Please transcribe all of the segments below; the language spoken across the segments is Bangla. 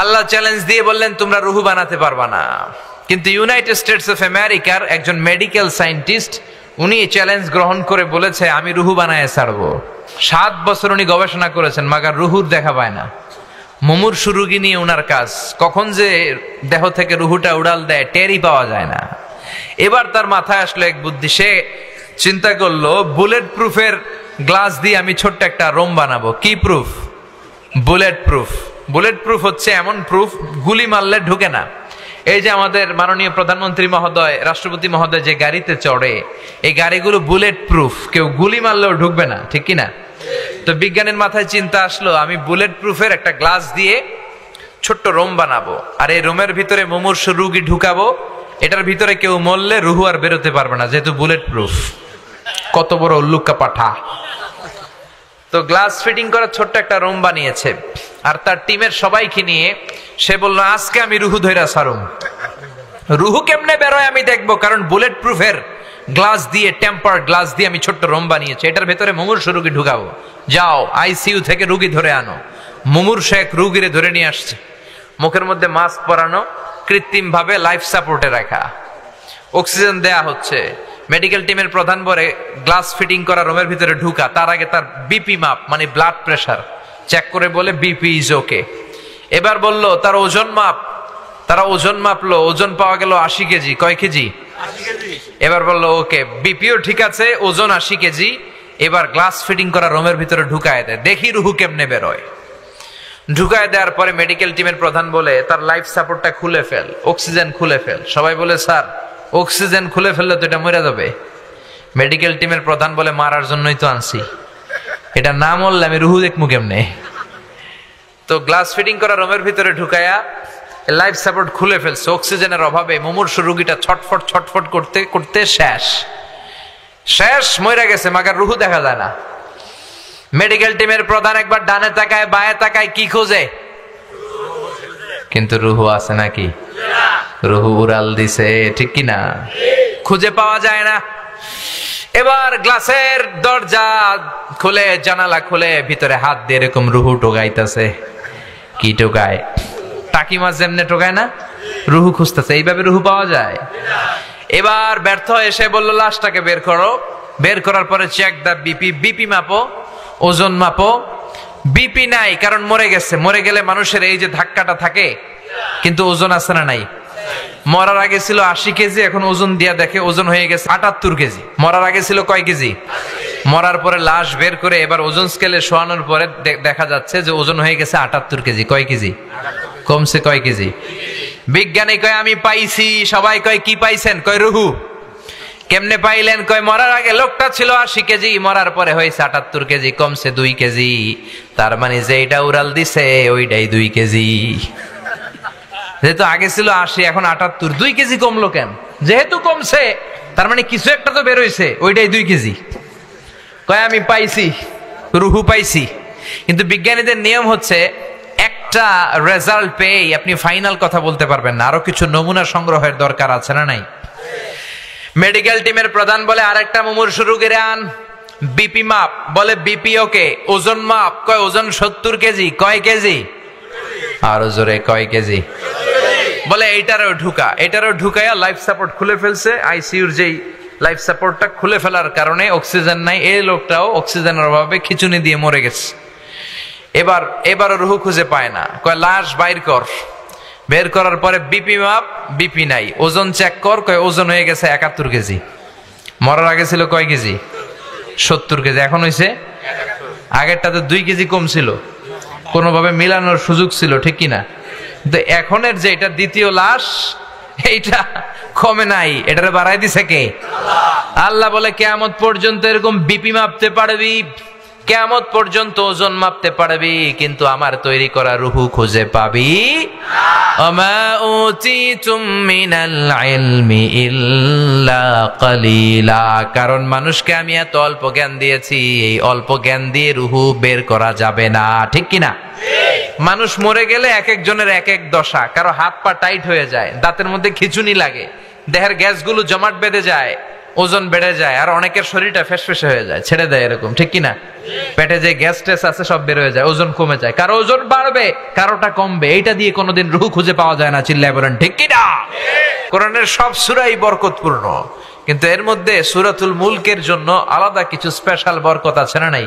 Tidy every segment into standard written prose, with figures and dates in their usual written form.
আল্লাহ চ্যালেঞ্জ দিয়ে বললেন তোমরা রুহু বানাতে পারবা না। কিন্তু ইউনাইটেড স্টেটস অফ আমেরিকার একজন মেডিকেল সায়েন্টিস্ট উনি চ্যালেঞ্জ গ্রহণ করে বলেছে আমি রুহু বানায় ছাড়বো। 7 বছর উনি গবেষণা করেছেন, মাগার রুহুর দেখা পায় না। মুমূর্ষু রোগী নিয়ে উনার কাজ, কখন যে দেহ থেকে রুহুটা উড়াল দেয় টেরই পাওয়া যায় না। এবার তার মাথায় আসলো এক বুদ্ধি, সে চিন্তা করলো বুলেট প্রুফের গ্লাস দিয়ে আমি ছোট্ট একটা রোম বানাবো। কি proof? Bullet proof. Bullet proof হচ্ছে এমন প্রুফ গুলি মারলে ঢুকে না। এই যে আমাদের মাননীয় প্রধানমন্ত্রী মহোদয়, রাষ্ট্রপতি মহোদয় যে গাড়িতে চড়ে, এই গাড়িগুলো বুলেট প্রুফ, কেউ গুলি মারলেও ঢুকবে না, ঠিক কিনা? তো বিজ্ঞানীর মাথায় চিন্তা আসলো আমি বুলেট প্রুফের একটা গ্লাস দিয়ে ছোট্ট রোম বানাবো, আর এই রোমের ভিতরে মুমূর্ষু রোগী ঢুকাবো। এটার ভিতরে কেউ মরলে রুহু আর বেরোতে পারবে না, যেহেতু বুলেট প্রুফ। কত বড় উল্লুকা পাঠা! তো গ্লাস ফিটিং করা ছোট্ট একটা রুম বানিয়েছে, আর তার টিমের সবাইকে নিয়ে সে বলল আজকে আমি রুহু ধইরা ছাড়ুম। রুহু কেমনে বেরোয় আমি দেখবো, কারণ বুলেট প্রুফের গ্লাস দিয়ে, টেম্পার গ্লাস দিয়ে আমি ছোট্ট রুম বানিয়েছি, এটার ভেতরে মুমূর্ষু রোগী ঢুকাবো। যাও আইসিইউ থেকে রুগী ধরে আনো। মুমূর্ষু এক রুগীরে ধরে নিয়ে আসছে, মুখের মধ্যে মাস্ক পরানো, কৃত্রিম ভাবে লাইফ সাপোর্টে রাখা, অক্সিজেন দেয়া হচ্ছে। মেডিকেল টিমের প্রধান বলে গ্লাস ফিটিং করা রুমের ভিতরে ঢুকা, তার আগে তার বিপি মাপ মানে ব্লাড প্রেশার চেক করে বলে বিপি ইজ ওকে। এবার বলল তার ওজন মাপ, তারা ওজন মাপলো, ওজন পাওয়া গেল 80 কেজি। কয় কেজি? 80 কেজি। এবার বললো ওকে, বিপিও ঠিক আছে, ওজন 80 কেজি। এবার গ্লাস ফিটিং করা রুমের ভিতরে ঢুকায় দেয়, দেখি রুহু কেমনে বেরোয়। ঢুকায় দেওয়ার পরে মেডিকেল টিমের প্রধান বলে তার লাইফ সাপোর্টটা খুলে ফেল, অক্সিজেন খুলে ফেল। সবাই বলে স্যার অক্সিজেন খুলে ফেললে তো এটা মরে যাবে। মেডিকেল টিমের প্রধান বলে মারার জন্যই তো আনছি, এটা না মরলে আমি রুহু দেখমু কেমনে। তো গ্লাস ফিটিং করা রুমের ভিতরে ঢুকায়া লাইফ সাপোর্ট খুলে ফেলছে। অক্সিজেনের অভাবে মুমূর্ষু রোগীটা ছটফট ছটফট করতে করতে শেষ মরে গেছে, মাগার রুহু দেখা যায় না। মেডিকেল টিমের প্রধান একবার ডানে তাকায় বায়ে তাকায়, কি খোঁজে? কিন্তু রুহু আছে নাকি? রুহু উড়াল দিছে, ঠিক কিনা? খুঁজে পাওয়া যায় না। এবার গ্লাসের দরজা খুলে, জানালা খুলে ভিতরে হাত দিয়ে এরকম রুহু টোকাইতেছে। কি টোকায়? টাকি মাছ যেমনে টোকায় না, রুহু খুঁজতেছে। এইভাবে রুহু পাওয়া যায়? এবার ব্যর্থ এসে বলল লাশটাকে বের করো। বের করার পরে চেক দা বিপি, বিপি মাপো, ওজন মাপো। বিপি নাই, কারণ মরে গেছে। মরে গেলে মানুষের এই যে ধাক্কাটা থাকে, কিন্তু ওজন আছে না নাই? মরার আগে ছিল 80 কেজি, এখন ওজন দিয়া দেখে ওজন হয়ে গেছে 78 কেজি। মরার আগে ছিল কয় কেজি? মরার পরে লাশ বের করে এবার ওজন স্কেলে শোয়ানোর পরে দেখা যাচ্ছে যে ওজন হয়ে গেছে 78 কেজি। কয় কেজি কমছে? কয় কেজি? বিজ্ঞানী কয় আমি পাইছি। সবাই কয় কি পাইছেন? কয় রুহু। কেমনে পাইলেন? কয় মরার আগে লোকটা ছিল 80 কেজি, মরার পরে হয়েছে 78 কেজি, কমছে 2 কেজি। তার মানে যে এটা উড়াল দিছে ওইটাই 2 কেজি। যেহেতু আগে ছিল 80, এখন 78, 2 কেজি কমলো কেন? যেহেতু কমছে তার মানে কিছু একটা তো বেরোইছে, ওইটাই 2 কেজি। কয় আমি পাইছি, রুহু পাইছি। কিন্তু বিজ্ঞানীদের নিয়ম হচ্ছে একটা রেজাল্ট পেয়ে আপনি ফাইনাল কথা বলতে পারবেন না, আরো কিছু নমুনা সংগ্রহের দরকার আছে না নাই? মেডিকেল টিমের প্রধান বলে আরেকটা মুমূর্ষু রোগীরে আন। বিপি মাপ, বলে বিপি ওকে। ওজন মাপ, কয় ওজন 70 কেজি। কয় কেজি? আরো জোরে, কয় কেজি? বলে এইটারও ঢুকা। এটারও ঢুকাইয়া লাইফ সাপোর্ট খুলে ফেলছে। আইসিইউর যেই লাইফ সাপোর্টটা খুলে ফেলার কারণে অক্সিজেন নাই, এই লোকটাও অক্সিজেনের অভাবে খিচুনি দিয়ে মরে গেছে। এবারও রুহু খুঁজে পায় না। কয় লাশ বাইর কর। বের করার পরে বিপি মাপ, বিপি নাই। ওজন চেক কর, কয় ওজন হয়ে গেছে 71 কেজি। মরার আগে ছিল কয় কেজি? 70 কেজি। এখন হয়েছে 71। আগেরটাতে 2 কেজি কম ছিল, কোনোভাবে মিলানোর সুযোগ ছিল, ঠিক কিনা? কিন্তু এখনের যে এটা দ্বিতীয় লাশ, এইটা কমে নাই, এটারে বাড়াই দিছে কে? আল্লাহ বলে কিয়ামত পর্যন্ত এরকম বিপি মাপতে পারবি, কিয়ামত পর্যন্ত ওজন মাপতে পারবি, কিন্তু আমার তৈরি করা রুহু খুঁজে পাবি ওমা উতিতুম মিনাল ইলমি ইল্লা কালিলা। কারণ মানুষকে আমি এত অল্প জ্ঞান দিয়েছি, এই অল্প জ্ঞান দিয়ে রুহু বের করা যাবে না, ঠিক কিনা? মানুষ মরে গেলে এক একজনের এক এক দশা। কারো হাত পা টাইট হয়ে যায়, দাঁতের মধ্যে খিচুনি লাগে, দেহের গ্যাসগুলো জমাট বেঁধে যায়, ওজন বেড়ে যায়, আর অনেকের শরীরটা ফেসফেসে হয়ে যায়, ছেড়ে দেয় এরকম, ঠিক কিনা? পেটে যে গ্যাস টেস আছে সব বের হয়ে যায়, ওজন কমে যায়, কারো ওজন বাড়বে কারোটা কমবে, এইটা দিয়ে কোনোদিন রূহ খুঁজে পাওয়া যায় না। চিল্লায় বলেন ঠিক কিনা? কোরআনের সব সূরাই বরকতপূর্ণ, কিন্তু এর মধ্যে সূরাতুল মুলকের জন্য আলাদা কিছু স্পেশাল বরকত আছে না নাই?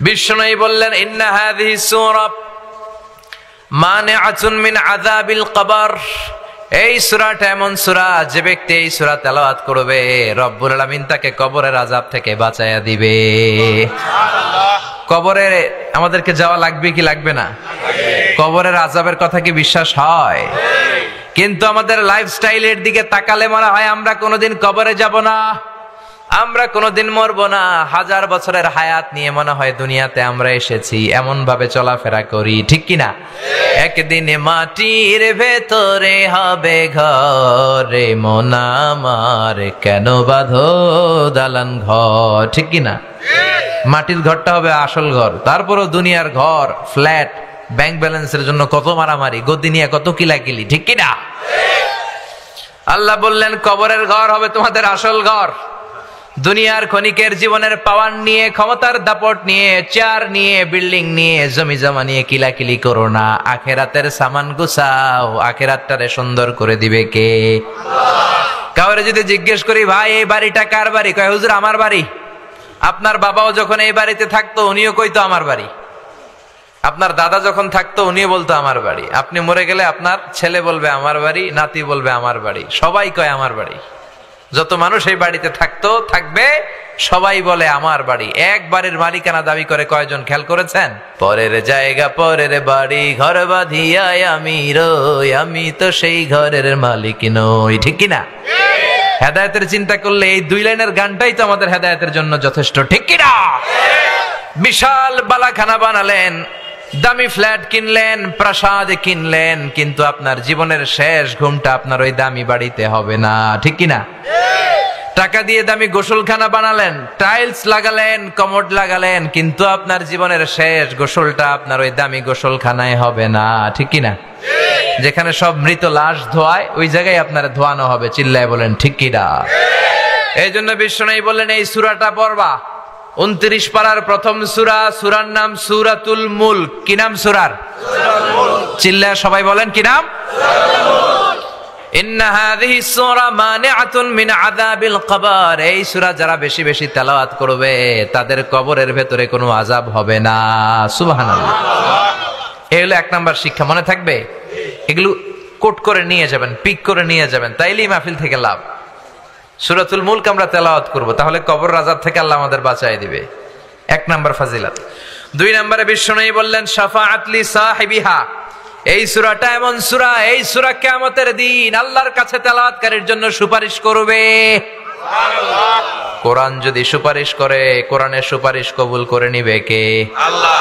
বিশ্বনবী বললেন, ইন্না হাযিহি সূরা মানিআতুন মিন আযাবিল কবর। এই সূরাটা এমন সূরা, যে ব্যক্তি এই সূরা তেলাওয়াত করবে রব্বুল আলামিন তাকে কবরের আযাব থেকে বাঁচায়া দিবে। কবরে আমাদেরকে যাওয়া লাগবে কি লাগবে না? কবরের আযাবের কথা কি বিশ্বাস হয়? কিন্তু আমাদের লাইফস্টাইলের দিকে তাকালে মনে হয় আমরা কোনোদিন কবরে যাব না, আমরা কোনোদিন মরবো না, 1000 বছরের হায়াত নিয়ে মনে হয় দুনিয়াতে আমরা এসেছি, এমন ভাবে চলাফেরা করি, ঠিক কিনা? একদিনে মাটির ভেতরে হবে ঘরে, মন আমার কেন বাঁধো দালান ঘর, ঠিক কিনা? মাটির ঘরটা হবে আসল ঘর, তারপরও দুনিয়ার ঘর ফ্ল্যাট, ব্যাংক ব্যালেন্সের জন্য কত মারামারি, গদি নিয়ে কত কিলাকিলি, ঠিক কিনা? আল্লাহ বললেন কবরের ঘর হবে তোমাদের আসল ঘর। দুনিয়ার ক্ষণিকের জীবনের পাওয়ার নিয়ে, ক্ষমতার দাপট নিয়ে, চেয়ার নিয়ে, বিল্ডিং নিয়ে, জমি জমা নিয়ে কিলাকিলি করো না, আখেরাতের সামান গুছাও, আখেরাতটারে সুন্দর করে দিবে কে? কাউরে যদি জিজ্ঞেস করি ভাই এই বাড়িটা কার বাড়ি, কয় হুজুর আমার বাড়ি। আপনার বাবাও যখন এই বাড়িতে থাকতো উনিও কইতো আমার বাড়ি, আপনার দাদা যখন থাকতো উনিও বলতো আমার বাড়ি, আপনি মরে গেলে আপনার ছেলে বলবে আমার বাড়ি, নাতি বলবে আমার বাড়ি, সবাই কয় আমার বাড়ি। যত মানুষ এই বাড়িতে থাকতো থাকবে সবাই বলে আমার বাড়ি। এক বাড়ির মালিকানা দাবি করে কয়জন খেয়াল করেছেন? পরের জায়গা পরের বাড়ি, ঘর বাঁধিয়ায় আমি রই, আমি তো সেই ঘরের মালিক নই, ঠিক কিনা? হেদায়েতের চিন্তা করলে এই 2 লাইনের গানটাই তো আমাদের হেদায়েতের জন্য যথেষ্ট, ঠিক কিনা? বিশাল বালাখানা বানালেন, দামি ফ্ল্যাট কিনলেন, প্রাসাদ কিনলেন, কিন্তু আপনার জীবনের শেষ ঘুমটা আপনার ওই দামি বাড়িতে হবে না, ঠিক কিনা? টাকা দিয়ে দামি গোসলখানা বানালেন, টাইলস লাগালেন, কমোড লাগালেন, কিন্তু আপনার জীবনের শেষ গোসলটা আপনার ওই দামি গোসলখানায় হবে না, ঠিক কিনা? যেখানে সব মৃত লাশ ধোয়ায় ওই জায়গায় আপনার ধোয়ানো হবে। চিল্লায় বলেন ঠিক কিনা? এই জন্য বিশ্বনবী বললেন এই সূরাটা পড়বা। 29 পারার প্রথম সূরা, সূরার নাম সূরাতুল মুলক। কি নাম সূরার? চিল্লায় সবাই বলেন কি নাম? ইন্না হাযিহি সূরা মানিআতুন মিন আযাবিল কবর। এই সূরা যারা বেশি বেশি তেলাওয়াত করবে তাদের কবরের ভেতরে কোনো আযাব হবে না। সুবহানাল্লাহ। এই হলো 1 নাম্বার শিক্ষা, মনে থাকবে? এগুলো কোট করে নিয়ে যাবেন, পিক করে নিয়ে যাবেন, তাইলেই মাহফিল থেকে লাভ। সূরাতুল মুলক আমরা তেলাওয়াত করব, তাহলে কবর আযাব থেকে আল্লাহ আমাদের বাঁচায় দিবে। 1 নাম্বার ফাজিলাত। 2 নম্বরে বিশ্বনবী বললেন শাফাআত লি সাহিবিহা। এই সূরাটা এমন সূরা, এই সূরা কিয়ামতের দিন আল্লাহর কাছে তেলাওয়াতকারীর জন্য সুপারিশ করবে। সুবহানাল্লাহ। কোরআন যদি সুপারিশ করে, কোরআনের সুপারিশ কবুল করে নিবে কে? আল্লাহ।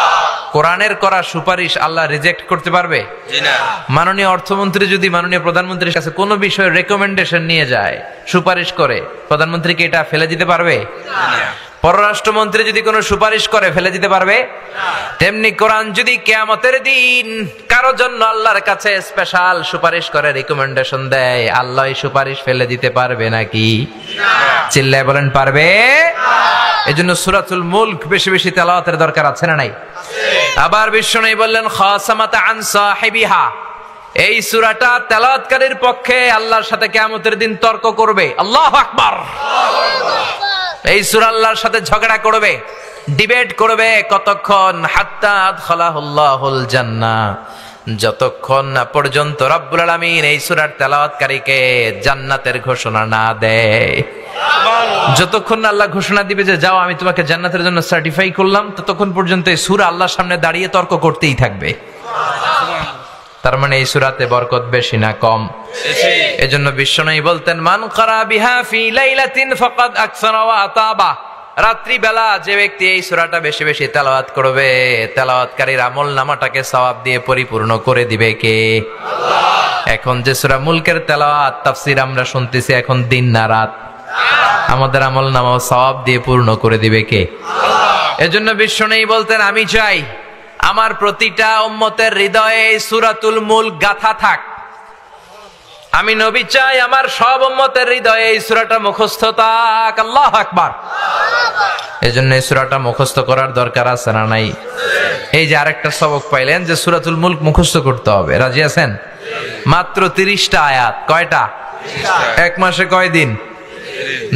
কোরআনের করা সুপারিশ আল্লাহ রিজেক্ট করতে পারবে? জি না। মাননীয় অর্থমন্ত্রী যদি মাননীয় প্রধানমন্ত্রীর কাছে কোনো বিষয়ে রেকমেন্ডেশন নিয়ে যায়, সুপারিশ করে, প্রধানমন্ত্রীকে এটা ফেলে দিতে পারবে? না। পররাষ্ট্রমন্ত্রী যদি কোনো সুপারিশ করে ফেলে দিতে পারবে? তেমনি কোরআন যদি কিয়ামতের দিন কারো জন্য আল্লাহর কাছে স্পেশাল সুপারিশ করে, রিকমেন্ডেশন দেয়, আল্লাহ এই সুপারিশ ফেলে দিতে পারবে নাকি? না। চিল্লায় বলেন পারবে? না। এজন্য সূরাতুল মুলক বেশি বেশি তেলাওয়াতের দরকার আছে না নাই? আছে। আবার বিশ্বনবী বললেন খাসামাত আন সাহিবিহা। এই সূরাটা তেলাওয়াতকারীর পক্ষে আল্লাহর সাথে কিয়ামতের দিন তর্ক করবে। আল্লাহু আকবার। এই সূরা আল্লাহর সাথে ঝগড়া করবে, ডিবেট করবে। কতক্ষণ? হাত্তা আদখালাহুল্লাহুল জান্নাহ, যতক্ষণ না পর্যন্ত রব্বুল আলামিন এই সূরার তেলাওয়াতকারীকে জান্নাতের ঘোষণা না দেয়। যতক্ষণ না আল্লাহ ঘোষণা দিবে যে যাও আমি তোমাকে জান্নাতের জন্য সার্টিফাই করলাম, ততক্ষণ পর্যন্ত এই সূরা আল্লাহর সামনে দাঁড়িয়ে তর্ক করতেই থাকবে। তার মানে এই সূরাতে বরকত বেশি না কম? বেশি। এজন্য বিশ্বনবী বলতেন মান ক্বারা বিহা ফি লাইলাতিন ফাকাদ আকসারা ওয়া আতাবা। রাত্রি বেলা যে ব্যক্তি এই সূরাটা বেশি বেশি তেলাওয়াত করবে, তেলাওয়াতকারীর আমলনামাটাকে সওয়াব দিয়ে পরিপূর্ণ করে দিবে কে? আল্লাহ। এখন যে সূরা মুলকের তেলাওয়াত তাফসীর আমরা শুনতেছি, এখন দিন না রাত? আমাদের আমলনামাও সওয়াব দিয়ে পূর্ণ করে দিবে কে? আল্লাহ। এজন্য বিশ্বনবী বলতেন আমি চাই আমার প্রতিটা উম্মতের হৃদয়ে সূরাতুল মুলক গাথা থাক। আমি নবী চাই আমার সব উম্মতের হৃদয়ে এই সূরাটা মুখস্থ থাক। আল্লাহু আকবার। এজন্য এই সূরাটা মুখস্থ করার দরকার আছে না নাই? এই যে আরেকটা সবক পাইলেন যে সূরাতুল মুলক মুখস্থ করতে হবে। রাজি আছেন? মাত্র 30টা আয়াত। কয়টা? এক মাসে কয় দিন?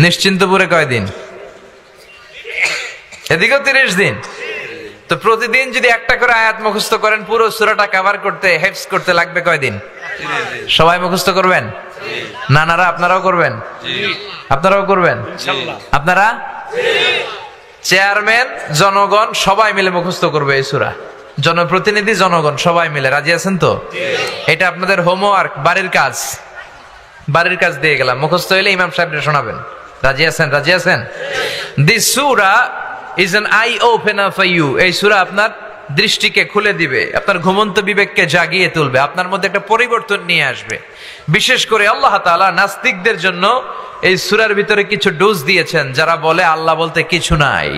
নিশ্চিন্তপুরে কয় দিন? এদিকেও 30 দিন। তো প্রতিদিন যদি একটা করে আয়াত মুখস্থ করেন, পুরো সূরাটা কভার করতে, হেফজ করতে লাগবে কয় দিন? সবাই মুখস্থ করবেন? নানারা আপনারাও করবেন? আপনারাও করবেন? আপনারা চেয়ারম্যান, জনগণ সবাই মিলে মুখস্থ করবে এই সূরা। জনপ্রতিনিধি, জনগণ সবাই মিলে। রাজি আছেন তো? এটা আপনাদের হোমওয়ার্ক, বাড়ির কাজ। বাড়ির কাজ দিয়ে গেলাম, মুখস্থ হইলে ইমাম সাহেবকে শোনাবেন। রাজি আছেন? রাজি আছেন? This Surah is an eye opener for you. এই সূরা আপনার দৃষ্টিকে খুলে দিবে, আপনার ঘুমন্ত বিবেককে জাগিয়ে তুলবে, আপনার মধ্যে একটা পরিবর্তন নিয়ে আসবে। বিশেষ করে আল্লাহ তাআলা নাস্তিকদের জন্য এই সূরার ভিতরে কিছু ডোজ দিয়েছেন, যারা বলে আল্লাহ বলতে কিছু নাই,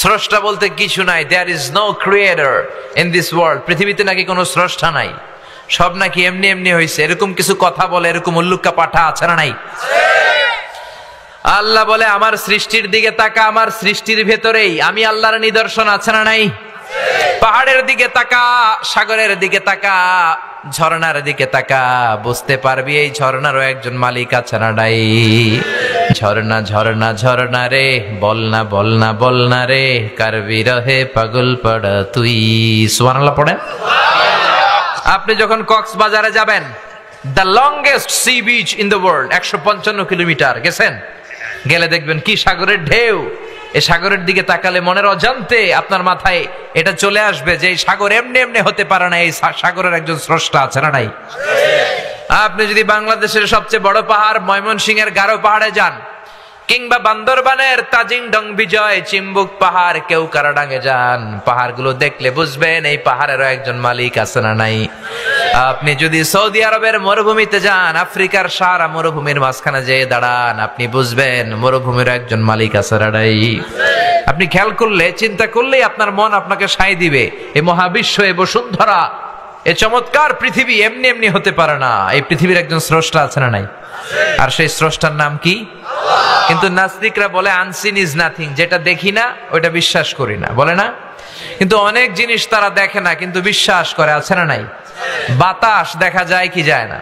স্রষ্টা বলতে কিছু নাই, there is no creator in this world, পৃথিবীতে নাকি কোনো স্রষ্টা নাই, সব নাকি এমনি এমনি হয়েছে, এরকম কিছু কথা বলে, এরকম উল্লুক্কা পাঠা আছে না নাই? আল্লাহ বলে আমার সৃষ্টির দিকে তাকা, আমার সৃষ্টির ভেতরেই আমি আল্লাহর নিদর্শন আছে না নাই? পাহাড়ের দিকে তাকা, সাগরের দিকে তাকা, ঝর্ণার দিকে তাকা, বুঝতে পারবি এই ঝর্ণারও একজন মালিক আছে না নাই? ঝর্ণা ঝর্ণা ঝর্ণা রে, বলনা বলনা বলনা রে, কারবি রহে পাগল পড়া তুই। সুবহানাল্লাহ পড়েন। আপনি যখন কক্সবাজারে যাবেন, the longest sea beach in the world, 155 kilometre গেছেন? গেলে দেখবেন কি সাগরের ঢেউ। এই সাগরের দিকে তাকালে মনের অজান্তে আপনার মাথায় এটা চলে আসবে যে এই সাগর এমনি এমনি হতে পারে না, এই সাগরের একজন স্রষ্টা আছে না নাই? আপনি যদি বাংলাদেশের সবচেয়ে বড় পাহাড় ময়মনসিংহের গারো পাহাড়ে যান, কিংবা বান্দরবানের তাজিংডং বিজয়, চিম্বুক পাহাড়, কেওক্রাডাঙ্গে যান, পাহাড়গুলো দেখলে বুঝবেন এই পাহাড়েরও একজন মালিক আছে না নাই? আপনি যদি সৌদি আরবের মরুভূমিতে যান, আফ্রিকার সারা মরুভূমির মাঝখানে যেয়ে দাঁড়ান, আপনি বুঝবেন মরুভূমির একজন মালিক আছে না নাই? আপনি খেয়াল করলে, চিন্তা করলেই আপনার মন আপনাকে সায় দিবে এই মহাবিশ্ব, এই বসুন্ধরা, এই চমৎকার পৃথিবী এমনি এমনি হতে পারে না, এই পৃথিবীর একজন স্রষ্টা আছে না নাই? আর সেই স্রষ্টার নাম কি? কিন্তু নাস্তিকরা বলে আনসিন ইজ নাথিং, যেটা দেখি না ওইটা বিশ্বাস করি না, বলে না? কিন্তু অনেক জিনিস তারা দেখে না কিন্তু বিশ্বাস করে, আছে না নাই? বাতাস দেখা যায় কি যায় না?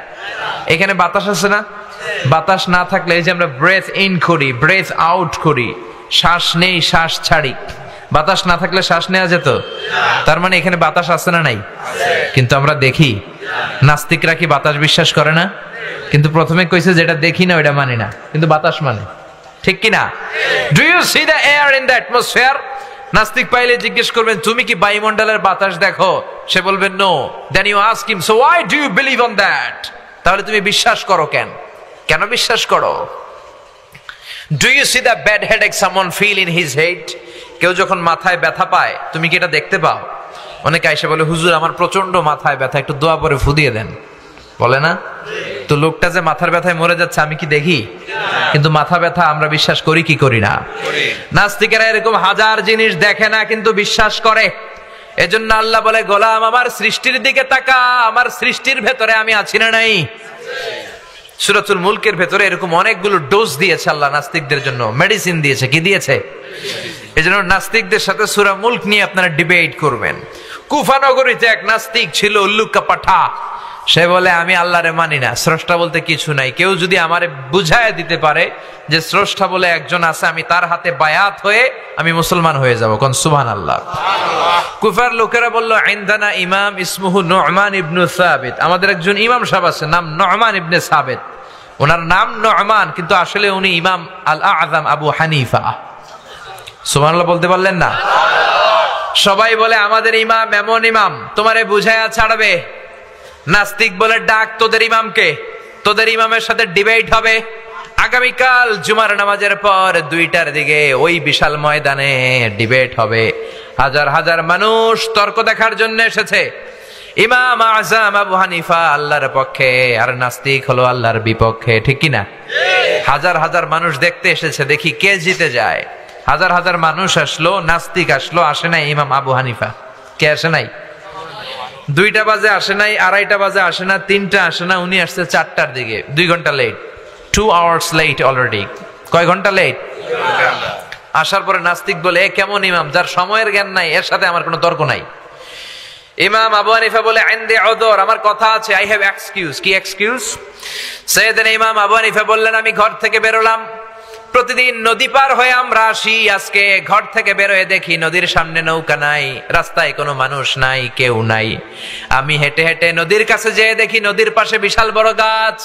এখানে বাতাস আছে না? বাতাস না থাকলে এই যে আমরা ব্রেথ ইন করি, ব্রেথ আউট করি, শ্বাস নেই শ্বাস ছাড়ি, বাতাস না থাকলে শ্বাস নেওয়া যেত? তার মানে এখানে বাতাস আছে না নাই? কিন্তু আমরা দেখি। নাস্তিকরা কি বাতাস বিশ্বাস করে না? কিন্তু প্রথমে কইছে যেটা দেখি না ওইটা মানি না, কিন্তু বাতাস মানে, ঠিক কি না? Do you see the air in the atmosphere? নাস্তিক পাইলে জিজ্ঞেস করবেন তুমি কি বায়ুমণ্ডলের বাতাস দেখো? সে বলবে no. Then you ask him so why do you believe on that? তাহলে তুমি বিশ্বাস করো কেন? কেন বিশ্বাস করো? Do you see the bad headache someone feel in his head? কেউ যখন মাথায় ব্যথা পায় তুমি কি এটা দেখতে পাও? অনেকে এসে বলে হুজুর আমার প্রচন্ড মাথায় ব্যথা, একটু দোয়া পরে ফুদিয়ে দেন, বলে না? তো লোকটা যে মাথার ব্যথায় মরে যাচ্ছে আমি কি দেখি? কিন্তু মাথা ব্যথা আমরা বিশ্বাস করি কি করি না? নাস্তিকেরা এরকম হাজার জিনিস দেখে না কিন্তু বিশ্বাস করে। এজন্য আল্লাহ বলে গোলাম আমার সৃষ্টির দিকে তাকা, আমার সৃষ্টির ভেতরে আমি আছি না নাই? সূরাতুল মুলকের ভেতরে এরকম অনেকগুলো ডোজ দিয়েছে আল্লাহ নাস্তিকদের জন্য, মেডিসিন দিয়েছে। কি দিয়েছে? এজন্য নাস্তিকদের সাথে সূরা মুলক নিয়ে আপনারা ডিবেট করবেন। কুফা নগরীতে এক নাস্তিক ছিল, উল্লুকা পাঠা। সে বলে আমি আল্লাহরে মানি না, স্রষ্টা বলতে কিছু নাই। কেউ যদি আমারে বুঝায় দিতে পারে যে স্রষ্টা বলে একজন আছে, আমি তার হাতে বায়াত হয়ে আমি মুসলমান হয়ে যাব। কোন সুবহানাল্লাহ। কুফার লোকেরা বলল ইনদানা ইমাম ইসমুহু নু'মান ইবনে সাবিত, আমাদের একজন ইমাম সাহেব আছে নাম নু'মান ইবনে সাবিত। ওনার নাম নু'মান কিন্তু আসলে উনি ইমাম আল আযম আবু হানিফা। সুবহানাল্লাহ বলতে পারলেন না? সবাই বলে আমাদের ইমাম এমন ইমাম তোমারে বুঝায়া ছাড়বে। নাস্তিক বলে ডাক তোদের ইমামকে, তোদের ইমামের সাথে ডিবেট হবে আগামীকাল জুমার নামাজের পর 2টার দিকে ওই বিশাল ময়দানে ডিবেট হবে। হাজার হাজার মানুষ তর্ক দেখার জন্য এসেছে। ইমাম আযম আবু হানিফা আল্লাহর পক্ষে আর নাস্তিক হলো আল্লাহর বিপক্ষে, ঠিক কি না? হাজার হাজার মানুষ দেখতে এসেছে, দেখি কে জিতে যায়। হাজার হাজার মানুষ আসলো, নাস্তিক আসলো, আসে নাই ইমাম আবু হানিফা। কে আসে নাই? 2টা বাজে আসে নাই, 2:30 বাজে আসে না, 3টা আসে না, উনি আসছে 4টার দিকে, 2 ঘন্টা লেট, 2 hours লেট অলরেডি। কয় ঘন্টা লেট? আসার পরে নাস্তিক বলে, এ কেমন ইমাম যার সময়ের জ্ঞান নাই, এর সাথে আমার কোনো তর্ক নাই। ইমাম আবু হানিফা বলে, ইনদি উযর, আমার কথা আছে, আই হ্যাভ এক্সকিউজ। কি এক্সকিউজ? সাইয়েদনা ইমাম আবু হানিফা বললেন, আমি ঘর থেকে বেরোলাম, প্রতিদিন নদী পার হয়ে আমরা আসি, আজকে ঘর থেকে বেরোয় দেখি নদীর সামনে নৌকা নাই, রাস্তায় কোনো মানুষ নাই, কেউ নাই। আমি হেঁটে হেঁটে নদীর কাছে যেয়ে দেখি নদীর পাশে বিশাল বড় গাছ।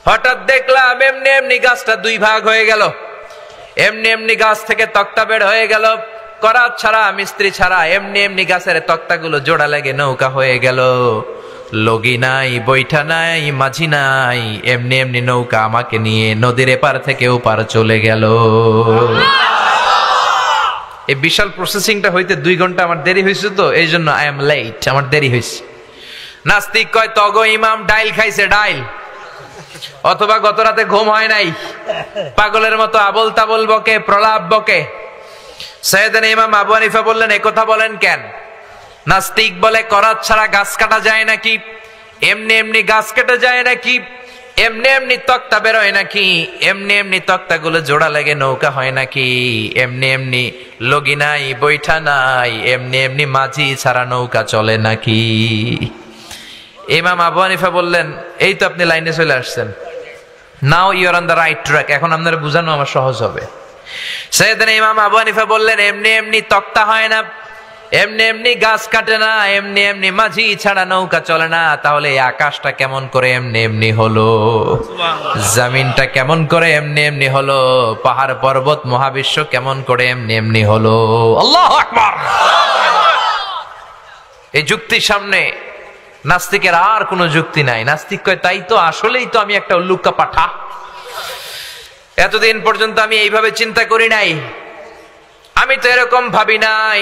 হঠাৎ দেখলাম এমনি এমনি গাছটা 2 ভাগ হয়ে গেল, এমনি এমনি গাছ থেকে তক্তা বের হয়ে গেল, করাত ছাড়া, মিস্ত্রি ছাড়া, এমনি এমনি গাছের তক্তাগুলো জোড়া লেগে নৌকা হয়ে গেল। লগি নাই, বৈঠা নাই, মাঝি নাই, এমনি এমনি নৌকা আমাকে নিয়ে নদীর এপার থেকে ওপার চলে গেল। এই বিশাল প্রসেসিংটা হইতে 2 ঘন্টা আমার দেরি হয়েছে, তো এই জন্য আই এম লেট, আমার দেরি হয়েছে। নাস্তিক কয়, তগো ইমাম ডাইল খাইছে, ডাইল, অথবা গত রাতে ঘুম হয় নাই, পাগলের মতো আবল তাবল বকে, প্রলাপ বকে। সাইয়েদনা ইমাম আবু হানিফা বললেন, এ কথা বলেন কেন? নাস্তিক বলে, করাত ছাড়া গাছ কাটা যায় নাকি? এমনি এমনি গাছ কাটা যায় নাকি? এমনি এমনি তক্তা বেরোয় নাকি? এমনি এমনি তক্তাগুলো জোড়া লাগে নৌকা হয় নাকি? এমনি এমনি লগি নাই, বৈঠা নাই, এমনি এমনি মাঝি ছাড়া নৌকা চলে নাকি? ইমাম আবু হানিফা বললেন, এই তো আপনি লাইনে চলে আসছেন, now you are on the right track, এখন আপনারা বুঝানো আমার সহজ হবে। সাইয়েদনা ইমাম আবু হানিফা বললেন, এমনি এমনি তক্তা হয় না, এমনি এমনি গাছ কাটে না, এমনি এমনি মাঝি ছাড়া নৌকা চলে না, তাহলে এই আকাশটা কেমন করে এমনি এমনি হলো? জমিনটা কেমন করে এমনি এমনি হলো? পাহাড় পর্বত মহাবিশ্ব কেমন করে এমনি এমনি হলো? আল্লাহু আকবার। এই যুক্তির সামনে নাস্তিকের আর কোনো যুক্তি নাই। নাস্তিক কয়, তাই তো, আসলেই তো আমি একটা উল্লুকা পাঠা, এতদিন পর্যন্ত আমি এইভাবে চিন্তা করি নাই, আমি তো এরকম ভাবি নাই।